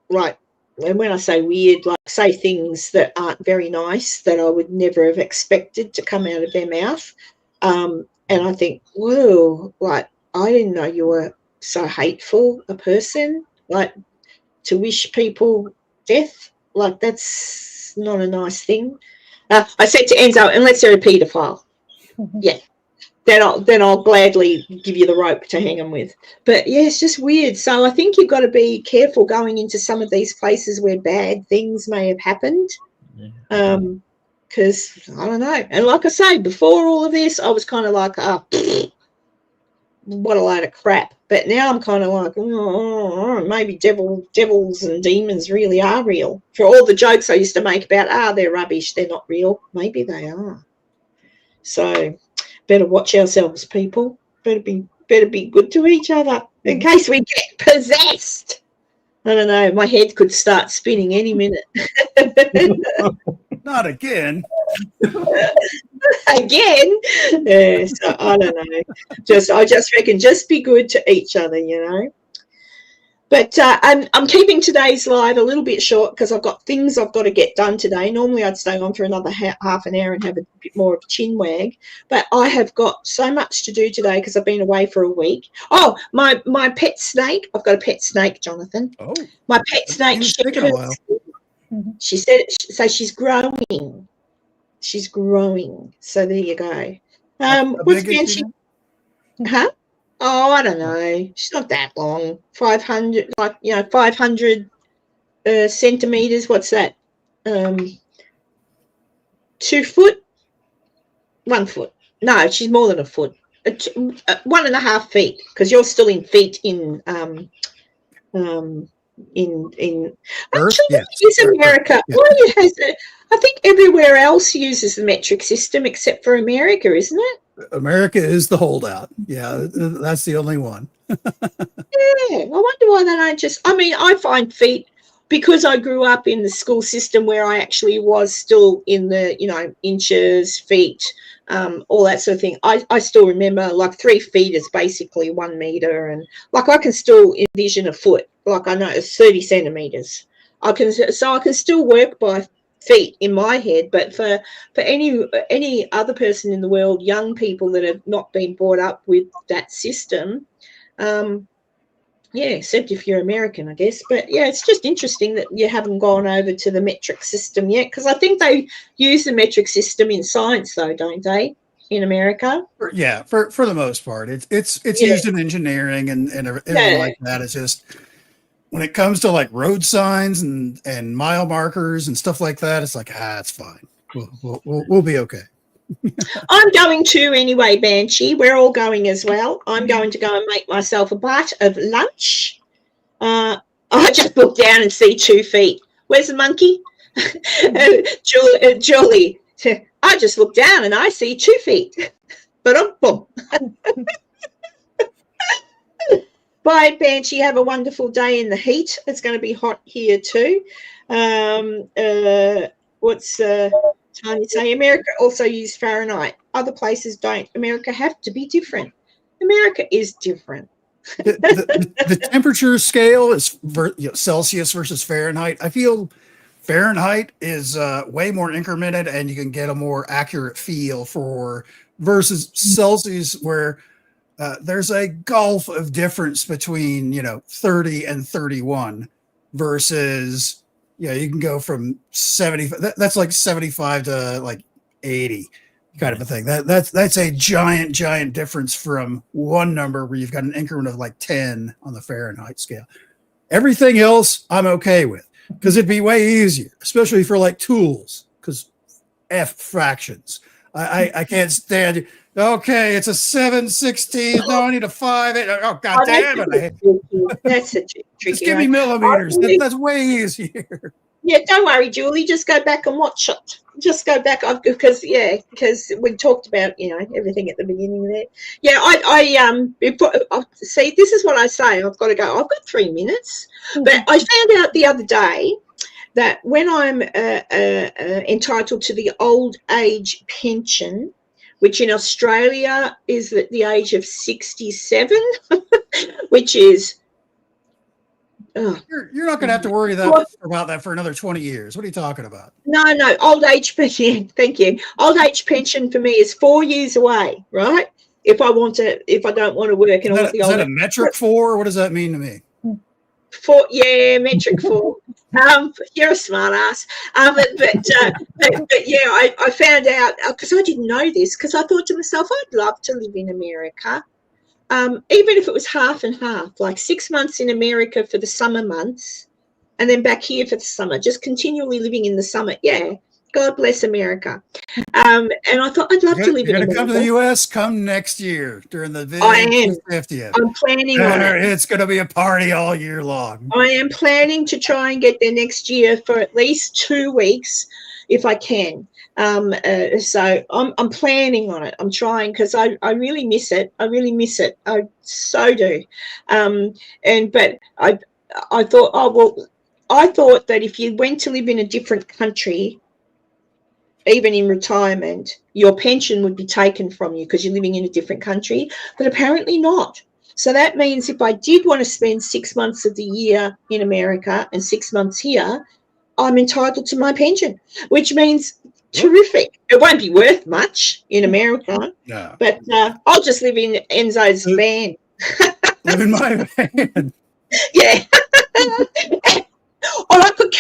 Like, and when I say weird, like say things that aren't very nice that I would never have expected to come out of their mouth. And I think, whoa, like, I didn't know you were so hateful a person, like to wish people death. Like, that's not a nice thing. I said to Enzo, unless they're a paedophile, then I'll gladly give you the rope to hang them with. But yeah, it's just weird. So I think you've got to be careful going into some of these places where bad things may have happened. Because I don't know. And like I say, before all of this, I was kind of like, what a load of crap. But now I'm kind of like, maybe devils and demons really are real. For all the jokes I used to make about, they're rubbish, they're not real. Maybe they are. So better watch ourselves, people. better be good to each other in case we get possessed. I don't know. My head could start spinning any minute. Not again. Again. Yeah, so I don't know. I just reckon just be good to each other, you know. But I'm keeping today's live a little bit short because I've got things I've got to get done today. Normally I'd stay on for another half an hour and have a bit more of a chin wag. But I have got so much to do today because I've been away for a week. Oh, my pet snake. I've got a pet snake, Jonathan. Oh, my pet snake. She said so. She's growing. She's growing. So there you go. What's Banshee? Huh? Oh, I don't know. She's not that long. 500, 500 centimeters. What's that? 2 foot? 1 foot. No, she's more than a foot. 1.5 feet. Because you're still in feet in Earth? Actually, Yes. use America. Yeah. I think everywhere else uses the metric system except for America, isn't it? America is the holdout. Yeah, that's the only one. Yeah, I wonder why they don't just. I mean, I find feet because I grew up in the school system where I actually was still in the inches, feet, all that sort of thing. I still remember like 3 feet is basically 1 meter, and like I can still envision a foot. Like I know it's 30 centimeters. I can still work by feet in my head, but for any other person in the world, young people that have not been brought up with that system, except if you're American, I guess. But yeah, it's just interesting that you haven't gone over to the metric system yet, because I think they use the metric system in science, though, don't they, in America? Yeah, for the most part, it's used in engineering and everything like that. It's just when it comes to like road signs and mile markers and stuff like that, it's like it's fine. We'll be okay. I'm going to anyway, Banshee. We're all going as well. I'm going to go and make myself a bite of lunch. I just look down and see 2 feet. Where's the monkey? Julie. I just look down and I see 2 feet. But boom. Bye, Banshee. Have a wonderful day in the heat. It's going to be hot here too. What's Tanya say? America also uses Fahrenheit. Other places don't. America have to be different. America is different. The temperature scale is Celsius versus Fahrenheit. I feel Fahrenheit is way more incremented, and you can get a more accurate feel for versus Celsius, where there's a gulf of difference between 30 and 31 versus you can go from 70. That's like 75 to like 80 kind of a thing. That's a giant difference from one number where you've got an increment of like 10 on the Fahrenheit scale. Everything else I'm okay with because it'd be way easier, especially for like tools, because F fractions. I can't stand. Okay, it's a 7/16. No, I need a 5. Oh, God damn it! That's a tricky. Just give me millimeters. That's way easier. Yeah, don't worry, Julie. Just go back and watch it. Just go back because we talked about everything at the beginning there. Yeah, I see. This is what I say. I've got to go. I've got 3 minutes, but I found out the other day that when I'm entitled to the old age pension, which in Australia is at the age of 67, which is. You're not going to have to worry about that for another 20 years. What are you talking about? No, old age pension. Thank you. Old age pension for me is 4 years away, right? If I don't want to work, and is that a metric 4? What does that mean to me? Metric 4. You're a smart ass. But yeah, I found out because I didn't know this, because I thought to myself, I'd love to live in America. Even if it was half and half, like 6 months in America for the summer months and then back here for the summer, just continually living in the summer. Yeah, God bless America. And I thought I'd love to live in America. You're going to come to the U.S. Come next year during the I am. 50th. I'm planning on it. It's going to be a party all year long. I am planning to try and get there next year for at least 2 weeks. if I can. So I'm planning on it. I'm trying because I really miss it. I really miss it. I so do. But I thought, oh well, I thought that if you went to live in a different country, even in retirement, your pension would be taken from you because you're living in a different country, but apparently not. So that means if I did want to spend 6 months of the year in America and 6 months here, I'm entitled to my pension, which means terrific. It won't be worth much in America, No. but I'll just live in Enzo's van. Live in my van. Yeah. Or I could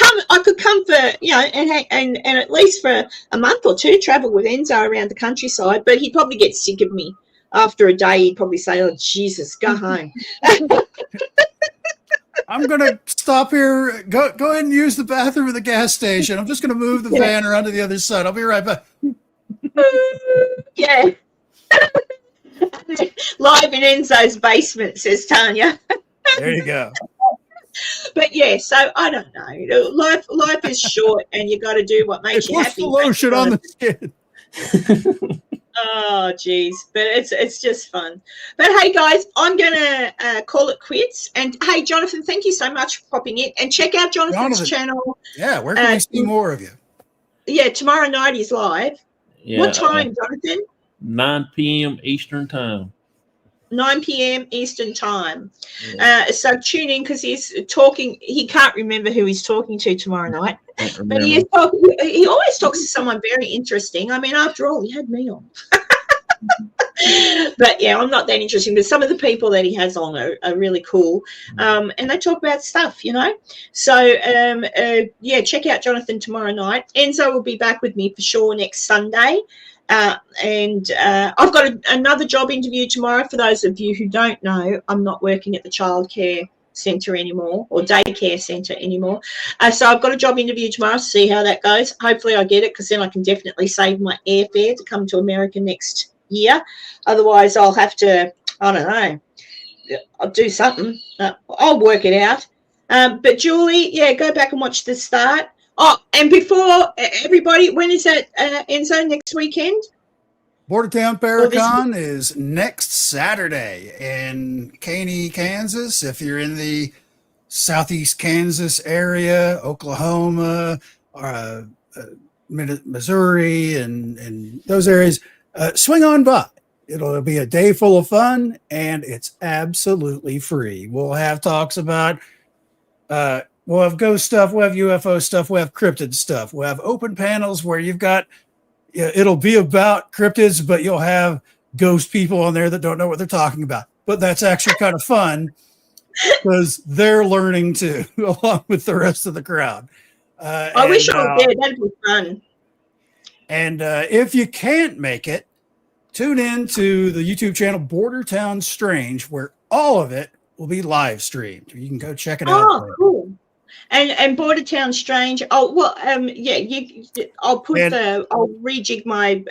come for, you know, and at least for a month or two travel with Enzo around the countryside, but he'd probably get sick of me. After a day, he'd probably say, oh, Jesus, go home. I'm going to stop here. Go ahead and use the bathroom at the gas station. I'm just going to move the van around to the other side. I'll be right back. Yeah. Live in Enzo's basement, says Tanya. There you go. But yeah, so I don't know. Life is short, and you got to do what makes you What's happy. the lotion on the skin? Oh, geez, but it's just fun. But hey, guys, I'm gonna call it quits. And hey, Jonathan, thank you so much for popping in. And check out Jonathan's channel. Yeah, where can we see more of you? Yeah, tomorrow night he's live. Yeah, What time, Jonathan? 9 p.m. Eastern time. 9 p.m. Eastern time. Yeah. So tune in because he's talking. He can't remember who he's talking to tomorrow night, but he always talks to someone very interesting. I mean, after all, he had me on. But yeah, I'm not that interesting. But some of the people that he has on are really cool, and they talk about stuff, you know. So yeah, check out Jonathan tomorrow night. Enzo will be back with me for sure next Sunday. And I've got another job interview tomorrow. For those of you who don't know, I'm not working at the childcare centre anymore or daycare centre anymore. So I've got a job interview tomorrow to see how that goes. Hopefully I get it because then I can definitely save my airfare to come to America next year. Otherwise I'll have to, I don't know, I'll do something. I'll work it out. But Julie, yeah, go back and watch the start. Oh, and before everybody, when is that, Enzo, next weekend? Bordertown Paracon is next Saturday in Caney, Kansas. If you're in the southeast Kansas area, Oklahoma, Missouri, and those areas, swing on by. It'll be a day full of fun, and it's absolutely free. We'll have talks about we'll have ghost stuff, we'll have UFO stuff, we'll have cryptid stuff. We'll have open panels where you've got, it'll be about cryptids, but you'll have ghost people on there that don't know what they're talking about. But that's actually kind of fun because they're learning too, along with the rest of the crowd. I wish I was there. That'd be fun. And if you can't make it, tune in to the YouTube channel Bordertown Strange, where all of it will be live streamed. You can go check it out. Oh, cool. And Bordertown Strange. Oh well, yeah. I'll rejig my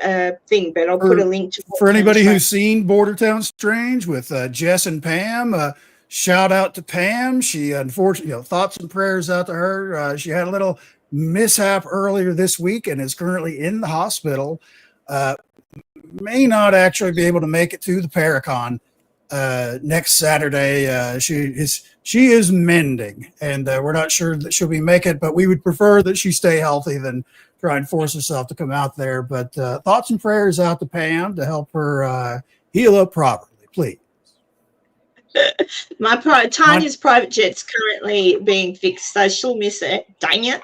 thing, but I'll put a link to. For anybody who's seen Bordertown Strange with Jess and Pam, shout out to Pam. She unfortunately, thoughts and prayers out to her. She had a little mishap earlier this week and is currently in the hospital. May not actually be able to make it to the Paracon next Saturday. She is mending, and we're not sure that she'll be make it, but we would prefer that she stay healthy than try and force herself to come out there. But thoughts and prayers out to Pam to help her heal up properly, please. Tanya's private jet's currently being fixed, so she'll miss it. Dang it!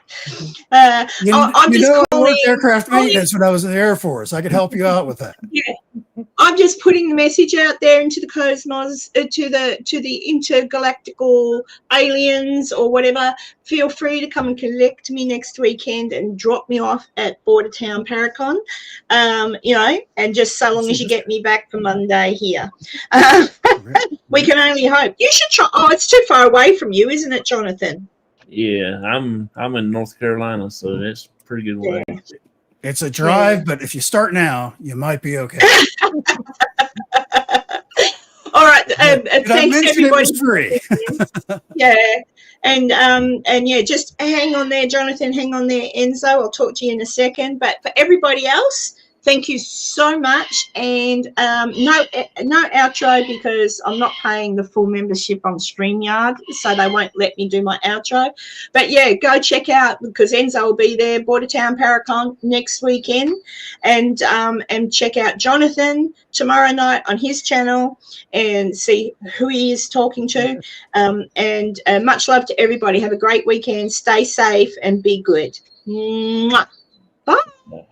I worked aircraft maintenance when I was in the Air Force. I could help you out with that. Yeah, I'm just putting the message out there into the cosmos, to the intergalactical aliens or whatever. Feel free to come and collect me next weekend and drop me off at Bordertown Paracon. And just so long as you get me back for Monday here. We can only hope. You should try. Oh, it's too far away from you, isn't it, Jonathan? Yeah, I'm in North Carolina, so that's a pretty good way. Yeah. It's a drive, but if you start now, you might be okay. All right. Thanks, everybody. It was free. Yeah. And yeah, just hang on there, Jonathan. Hang on there, Enzo. I'll talk to you in a second. But for everybody else, thank you so much. And no outro because I'm not paying the full membership on StreamYard, so they won't let me do my outro. But yeah, go check out because Enzo will be there, Bordertown Paracon next weekend, and check out Jonathan tomorrow night on his channel and see who he is talking to. And much love to everybody. Have a great weekend. Stay safe and be good. Mwah. Bye.